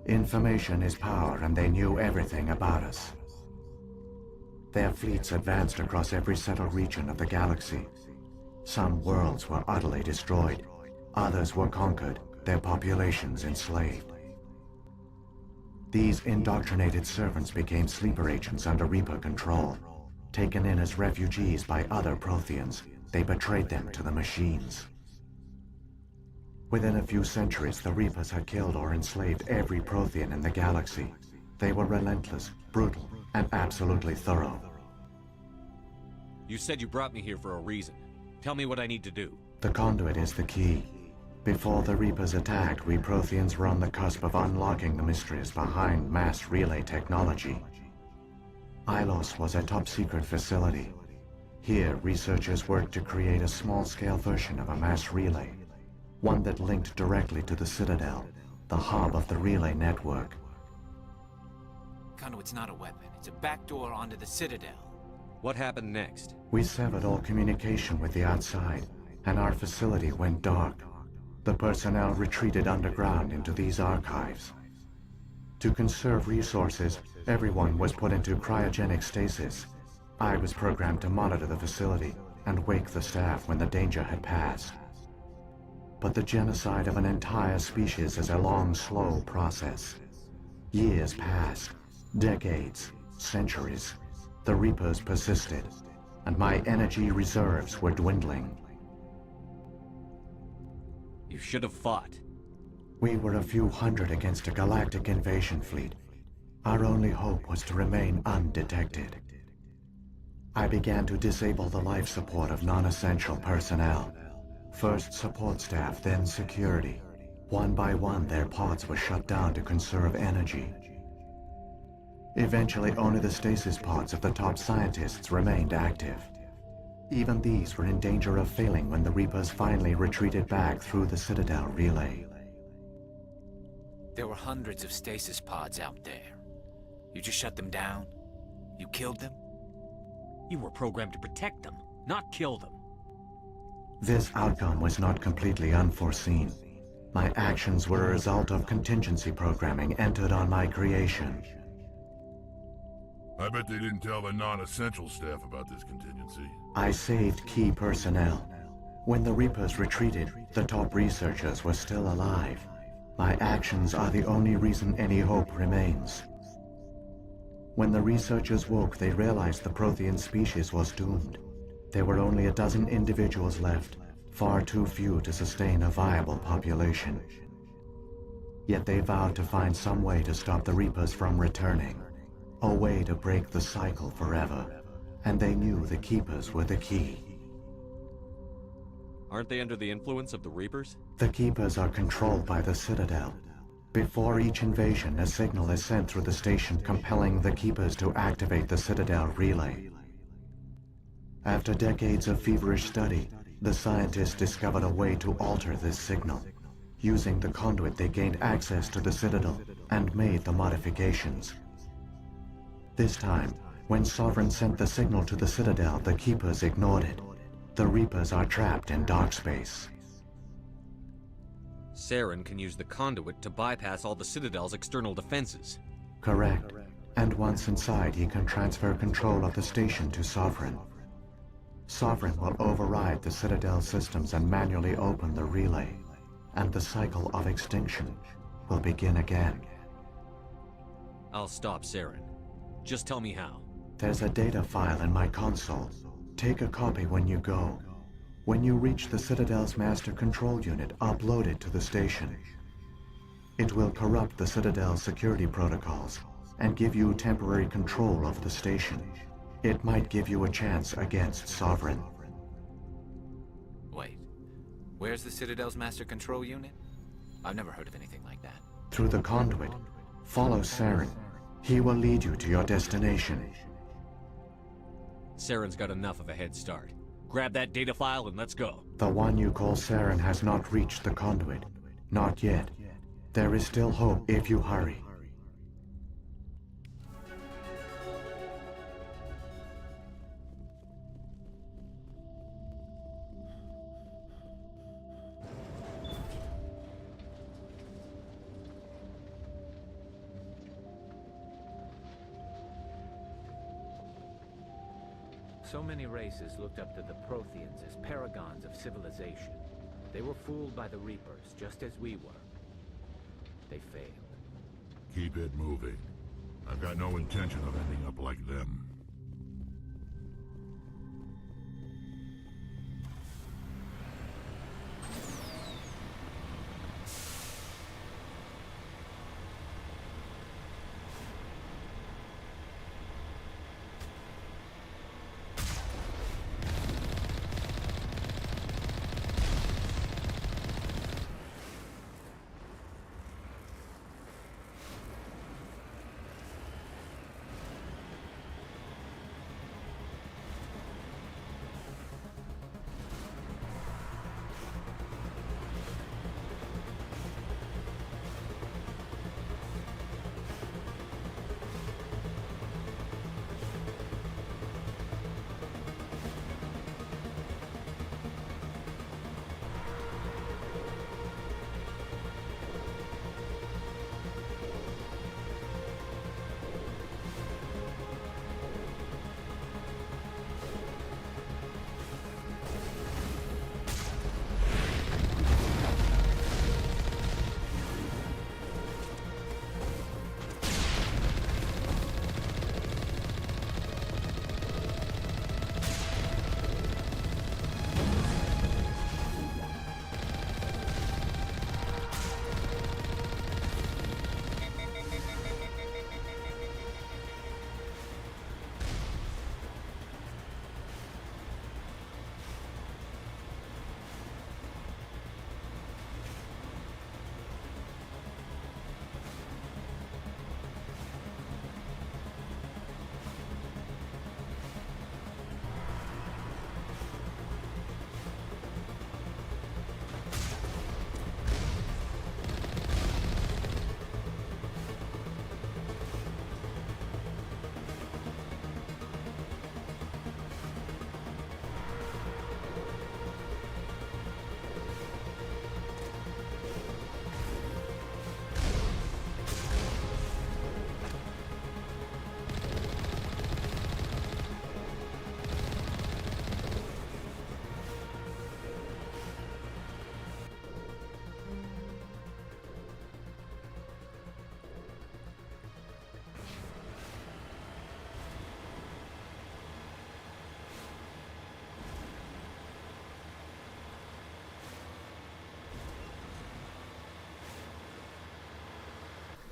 Information is power, and they knew everything about us. Their fleets advanced across every settled region of the galaxy. Some worlds were utterly destroyed. Others were conquered, their populations enslaved. These indoctrinated servants became sleeper agents under Reaper control. Taken in as refugees by other Protheans, they betrayed them to the machines. Within a few centuries, the Reapers had killed or enslaved every Prothean in the galaxy. They were relentless, brutal, and absolutely thorough. You said you brought me here for a reason. Tell me what I need to do. The conduit is the key. Before the Reapers attacked, we Protheans were on the cusp of unlocking the mysteries behind mass relay technology. Ilos was a top-secret facility. Here, researchers worked to create a small-scale version of a mass relay, one that linked directly to the Citadel, the hub of the relay network. Conduit's not a weapon. It's a backdoor onto the Citadel. What happened next? We severed all communication with the outside, and our facility went dark. The personnel retreated underground into these archives. To conserve resources, everyone was put into cryogenic stasis. I was programmed to monitor the facility and wake the staff when the danger had passed. But the genocide of an entire species is a long, slow process. Years passed, decades, centuries. The Reapers persisted, and my energy reserves were dwindling. You should have fought. We were a few hundred against a galactic invasion fleet. Our only hope was to remain undetected. I began to disable the life support of non-essential personnel. First support staff, then security. One by one, their pods were shut down to conserve energy. Eventually, only the stasis pods of the top scientists remained active. Even these were in danger of failing when the Reapers finally retreated back through the Citadel relay. There were hundreds of stasis pods out there. You just shut them down? You killed them? You were programmed to protect them, not kill them. This outcome was not completely unforeseen. My actions were a result of contingency programming entered on my creation. I bet they didn't tell the non-essential staff about this contingency. I saved key personnel. When the Reapers retreated, the top researchers were still alive. My actions are the only reason any hope remains. When the researchers woke, they realized the Prothean species was doomed. There were only a dozen individuals left, far too few to sustain a viable population. Yet they vowed to find some way to stop the Reapers from returning. A way to break the cycle forever. And they knew the Keepers were the key. Aren't they under the influence of the Reapers? The Keepers are controlled by the Citadel. Before each invasion, a signal is sent through the station compelling the Keepers to activate the Citadel relay. After decades of feverish study, the scientists discovered a way to alter this signal. Using the conduit, they gained access to the Citadel and made the modifications. This time, when Sovereign sent the signal to the Citadel, the Keepers ignored it. The Reapers are trapped in dark space. Saren can use the conduit to bypass all the Citadel's external defenses. Correct. And once inside, he can transfer control of the station to Sovereign. Sovereign will override the Citadel systems and manually open the relay. And the cycle of extinction will begin again. I'll stop Saren. Just tell me how. There's a data file in my console. Take a copy when you go. When you reach the Citadel's master control unit, upload it to the station. It will corrupt the Citadel's security protocols and give you temporary control of the station. It might give you a chance against Sovereign. Wait. Where's the Citadel's master control unit? I've never heard of anything like that. Through the conduit, follow Saren. He will lead you to your destination. Saren's got enough of a head start. Grab that data file and let's go. The one you call Saren has not reached the conduit. Not yet. There is still hope if you hurry. So many races looked up to the Protheans as paragons of civilization. They were fooled by the Reapers, just as we were. They failed. Keep it moving. I've got no intention of ending up like them.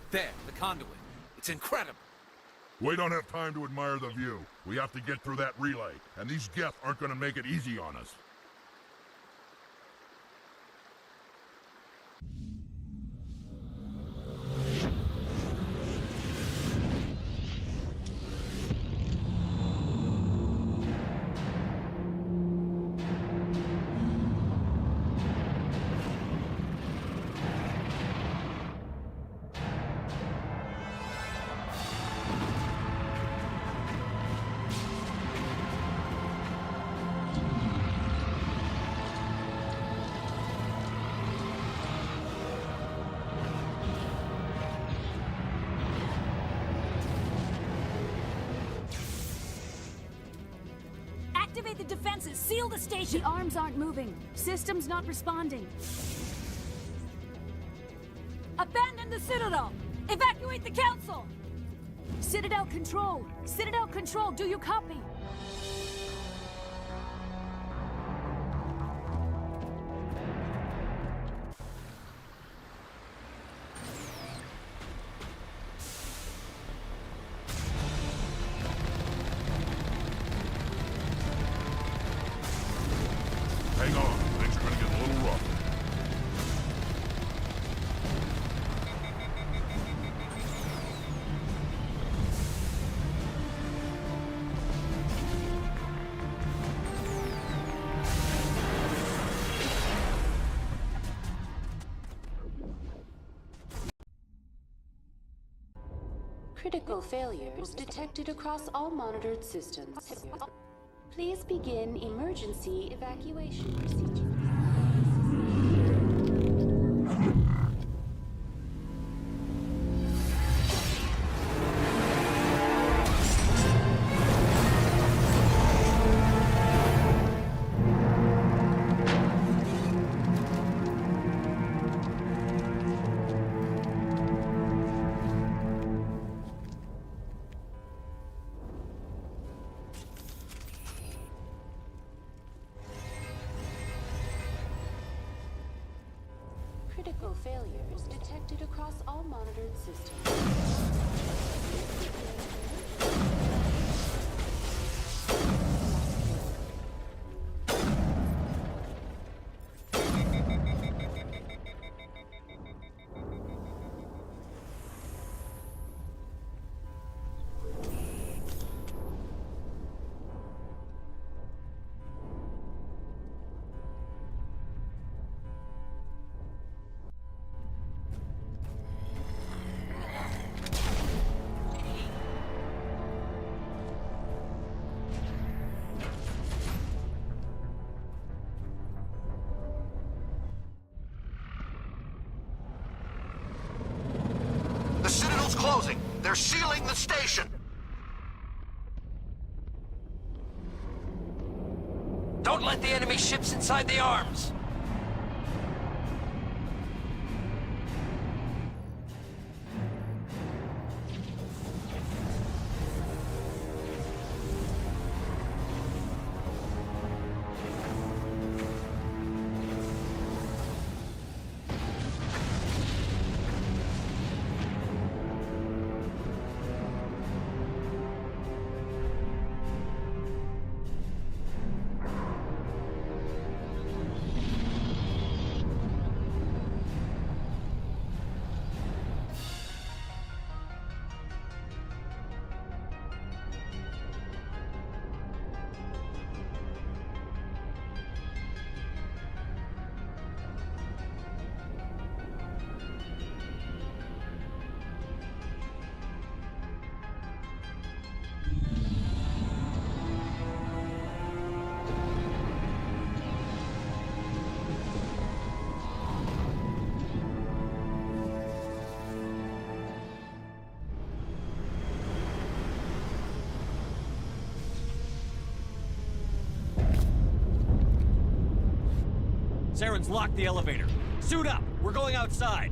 There, the conduit. It's incredible. We don't have time to admire the view. We have to get through that relay, and these Geth aren't going to make it easy on us. Activate the defenses! Seal the station! The arms aren't moving. System's not responding. Abandon the Citadel! Evacuate the Council! Citadel Control! Citadel Control, do you copy? Hang on, things are gonna get a little rough. Critical failures detected across all monitored systems. Please begin emergency evacuation procedure. Critical failures detected across all monitored systems. The Citadel's closing. They're sealing the station. Don't let the enemy ships inside the arms! Saren's locked the elevator. Suit up! We're going outside!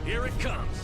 Here it comes.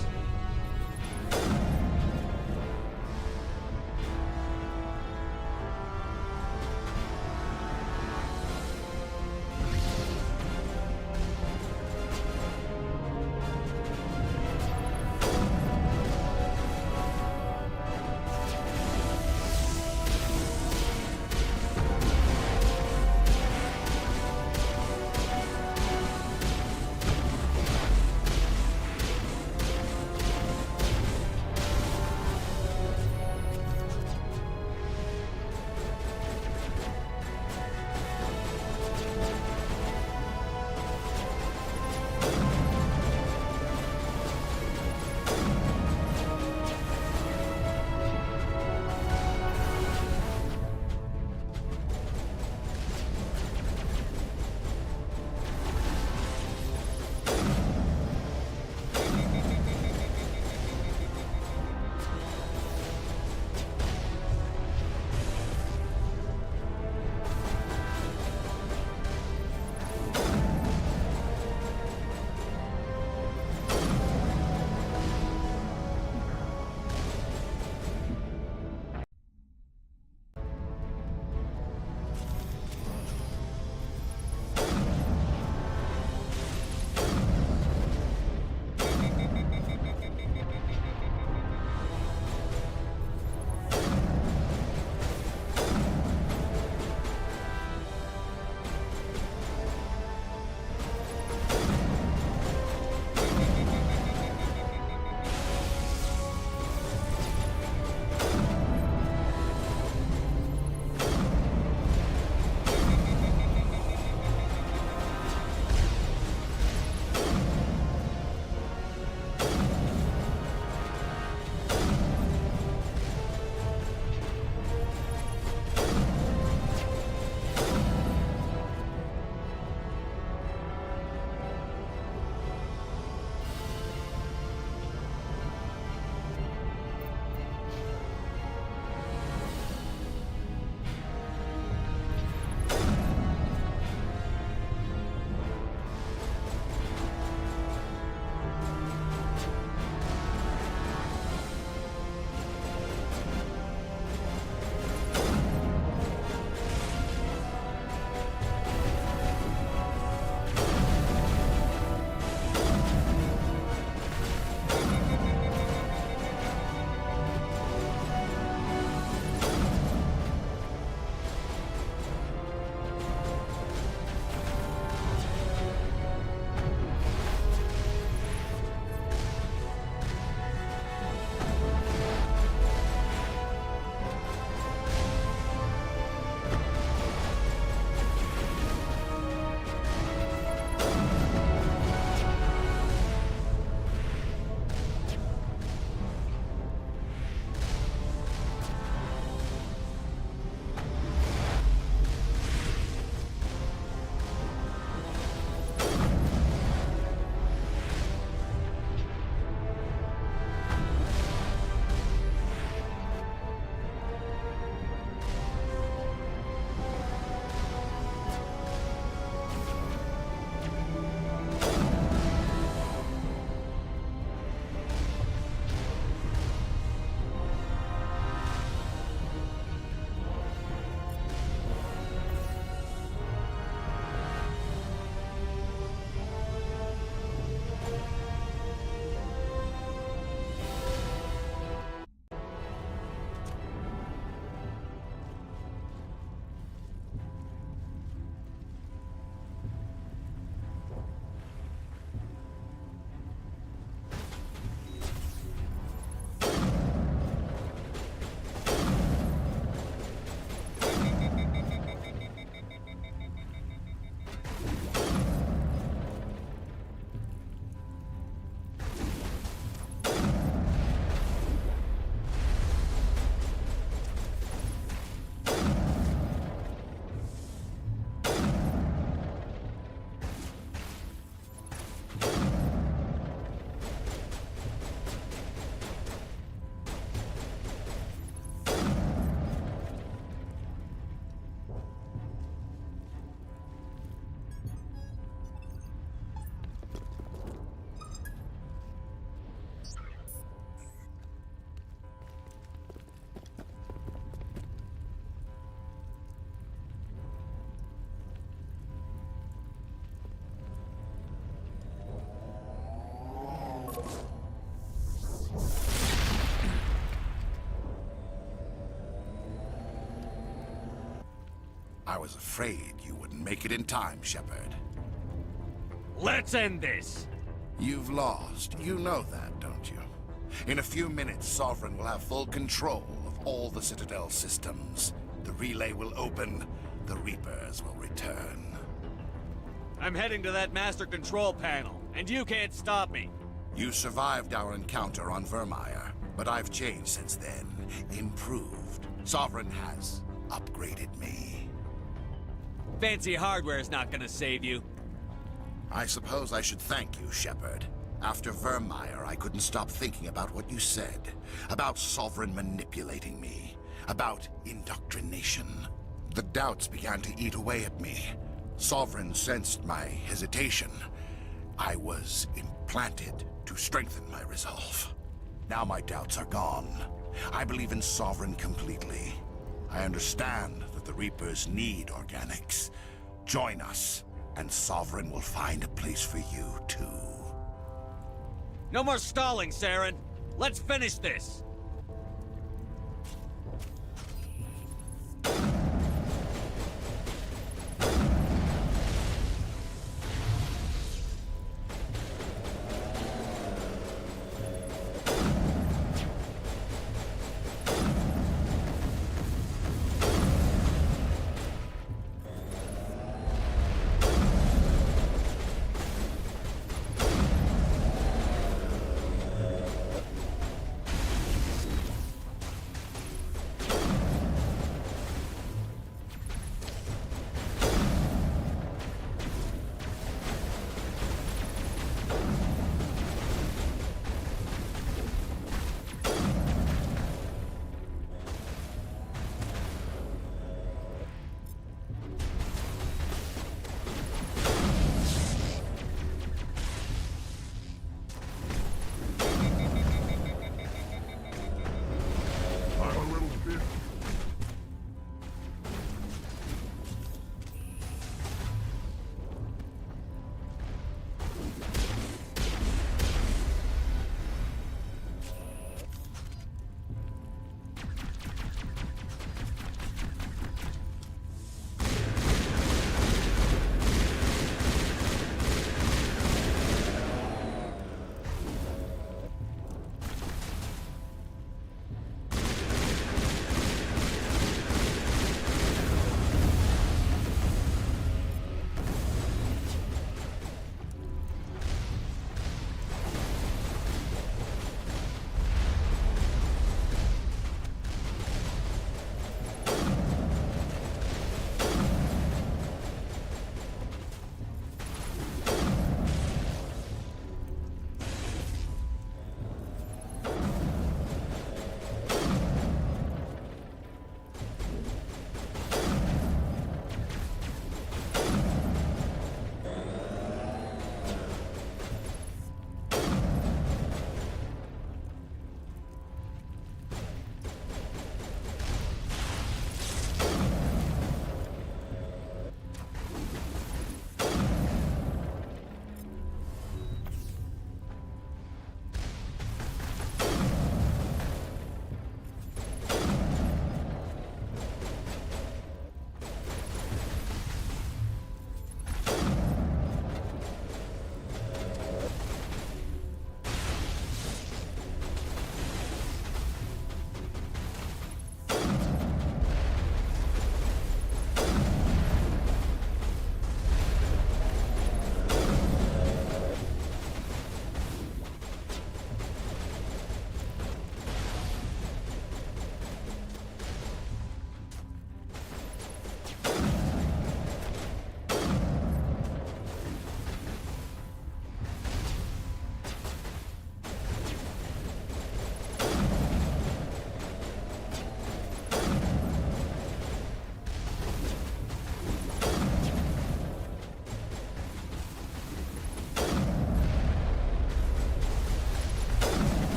I was afraid you wouldn't make it in time, Shepard. Let's end this! You've lost. You know that, don't you? In a few minutes, Sovereign will have full control of all the Citadel systems. The relay will open. The Reapers will return. I'm heading to that master control panel, and you can't stop me. You survived our encounter on Vermeer, but I've changed since then. Improved. Sovereign has upgraded me. Fancy hardware's not gonna save you. I suppose I should thank you, Shepard. After Vermeer, I couldn't stop thinking about what you said. About Sovereign manipulating me. About indoctrination. The doubts began to eat away at me. Sovereign sensed my hesitation. I was implanted to strengthen my resolve. Now my doubts are gone. I believe in Sovereign completely. I understand that the Reapers need organics. Join us, and Sovereign will find a place for you, too. No more stalling, Saren. Let's finish this.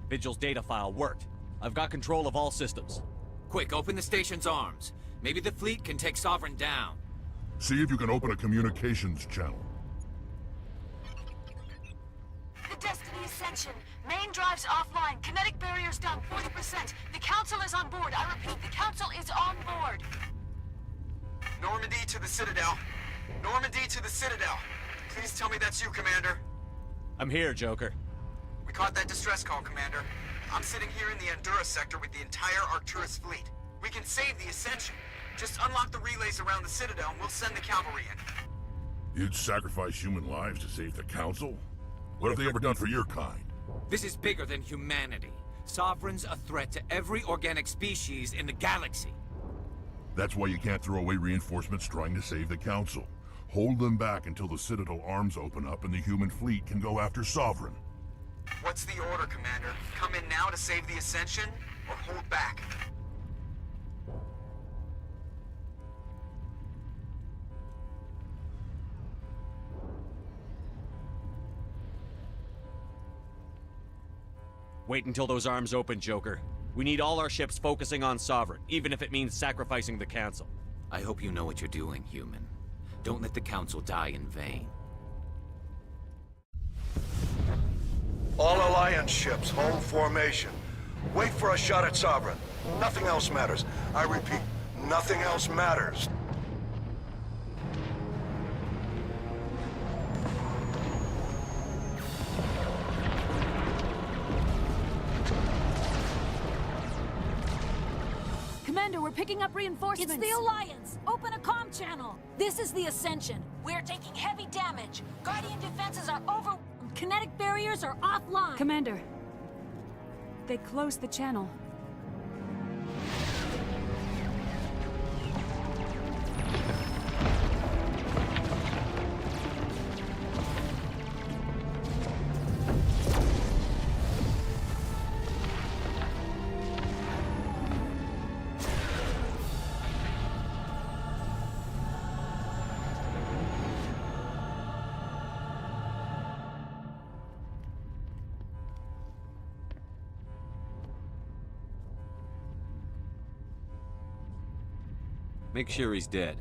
Vigil's data file worked. I've got control of all systems. Quick, open the station's arms. Maybe the fleet can take Sovereign down. See if you can open a communications channel. The Destiny Ascension. Main drives offline. Kinetic barriers down 40%. The Council is on board. I repeat, the Council is on board. Normandy to the Citadel. Normandy to the Citadel. Please tell me that's you, Commander. I'm here, Joker. We caught that distress call, Commander. I'm sitting here in the Endura sector with the entire Arcturus fleet. We can save the Ascension. Just unlock the relays around the Citadel and we'll send the cavalry in. You'd sacrifice human lives to save the Council? What have they ever done for your kind? This is bigger than humanity. Sovereign's a threat to every organic species in the galaxy. That's why you can't throw away reinforcements trying to save the Council. Hold them back until the Citadel arms open up and the human fleet can go after Sovereign. What's the order, Commander? Come in now to save the Ascension, or hold back? Wait until those arms open, Joker. We need all our ships focusing on Sovereign, even if it means sacrificing the Council. I hope you know what you're doing, human. Don't let the Council die in vain. All Alliance ships, hold formation. Wait for a shot at Sovereign. Nothing else matters. I repeat, nothing else matters. Commander, we're picking up reinforcements. It's the Alliance! Open a comm channel! This is the Ascension. We're taking heavy damage. Guardian defenses are over... Kinetic barriers are offline. Commander, they closed the channel. Make sure he's dead.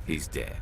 He's dead.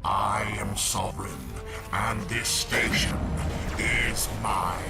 I am Sovereign, and this station is mine.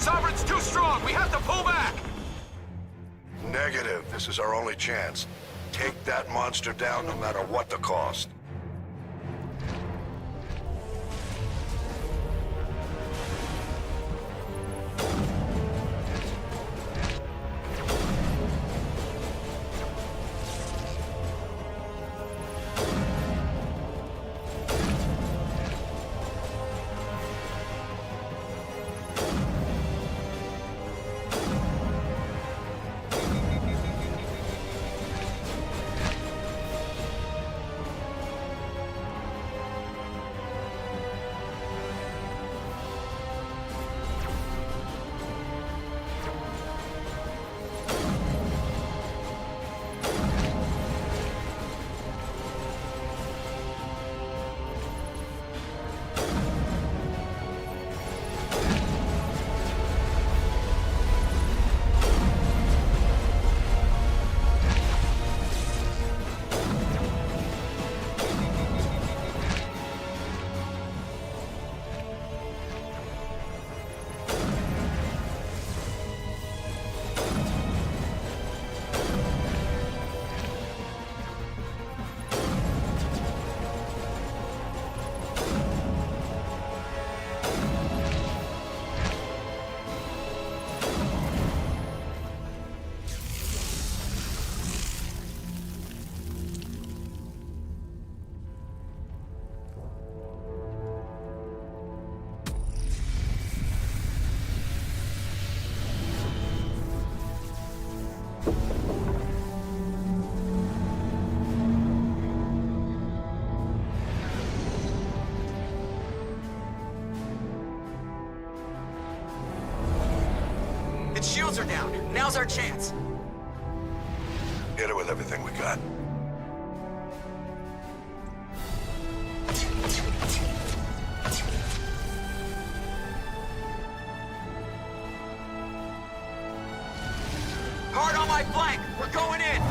Sovereign's too strong! We have to pull back! Negative. This is our only chance. Take that monster down no matter what the cost. Its shields are down. Now's our chance. Hit it with everything we got. Hard on my flank. We're going in.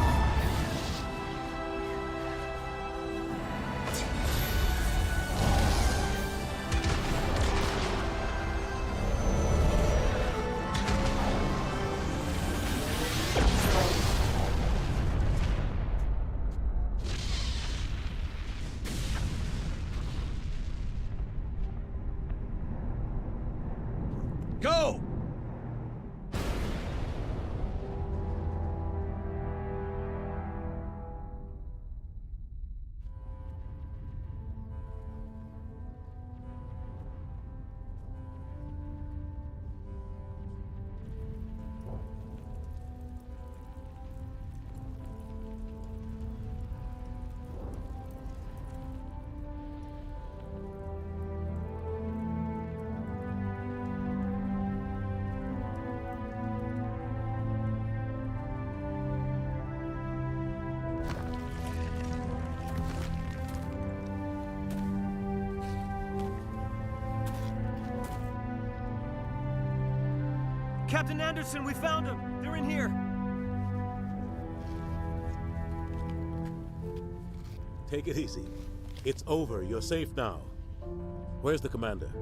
Go! Captain Anderson, we found them! They're in here! Take it easy. It's over. You're safe now. Where's the commander?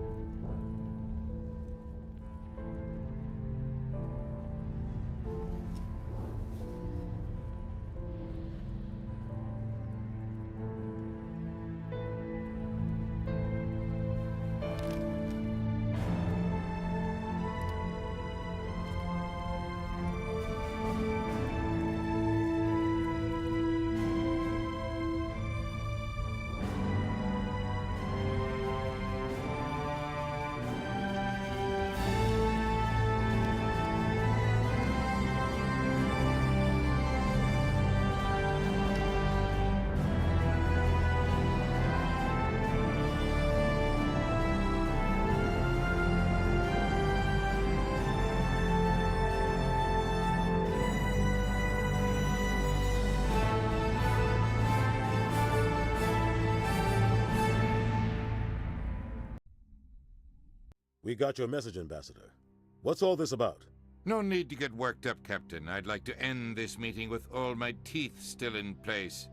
We got your message, Ambassador. What's all this about? No need to get worked up, Captain. I'd like to end this meeting with all my teeth still in place.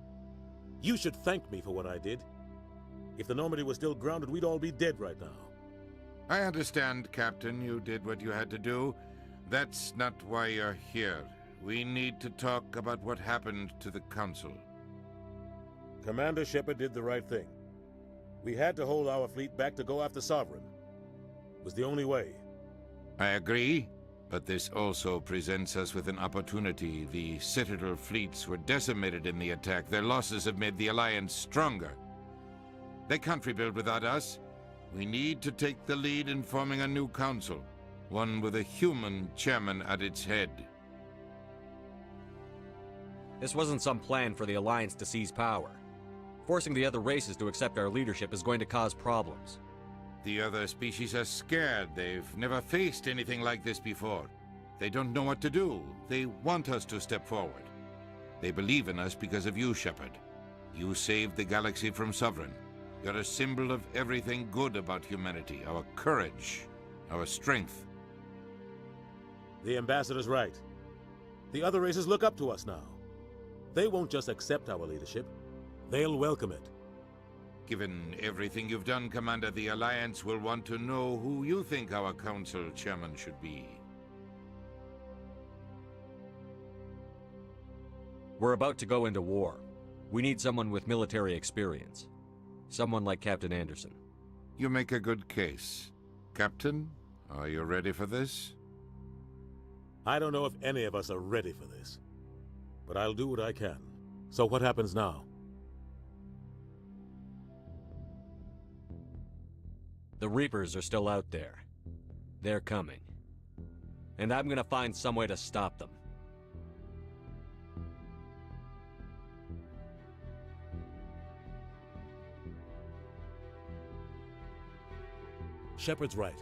You should thank me for what I did. If the Normandy was still grounded, we'd all be dead right now. I understand, Captain. You did what you had to do. That's not why you're here. We need to talk about what happened to the Council. Commander Shepard did the right thing. We had to hold our fleet back to go after Sovereign. It was the only way. I agree, but this also presents us with an opportunity. The Citadel fleets were decimated in the attack. Their losses have made the Alliance stronger. They can't rebuild without us. We need to take the lead in forming a new council, one with a human chairman at its head. This wasn't some plan for the Alliance to seize power. Forcing the other races to accept our leadership is going to cause problems. The other species are scared. They've never faced anything like this before. They don't know what to do. They want us to step forward. They believe in us because of you, Shepard. You saved the galaxy from Sovereign. You're a symbol of everything good about humanity, our courage, our strength. The Ambassador's right. The other races look up to us now. They won't just accept our leadership, they'll welcome it. Given everything you've done, Commander, the Alliance will want to know who you think our Council Chairman should be. We're about to go into war. We need someone with military experience. Someone like Captain Anderson. You make a good case. Captain, are you ready for this? I don't know if any of us are ready for this, but I'll do what I can. So what happens now? The Reapers are still out there. They're coming. And I'm gonna find some way to stop them. Shepard's right.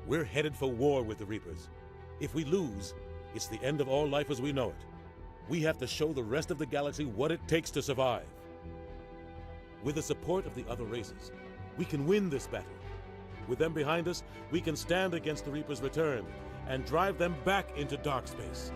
We're headed for war with the Reapers. If we lose, it's the end of all life as we know it. We have to show the rest of the galaxy what it takes to survive. With the support of the other races, we can win this battle. With them behind us, we can stand against the Reapers' return and drive them back into dark space.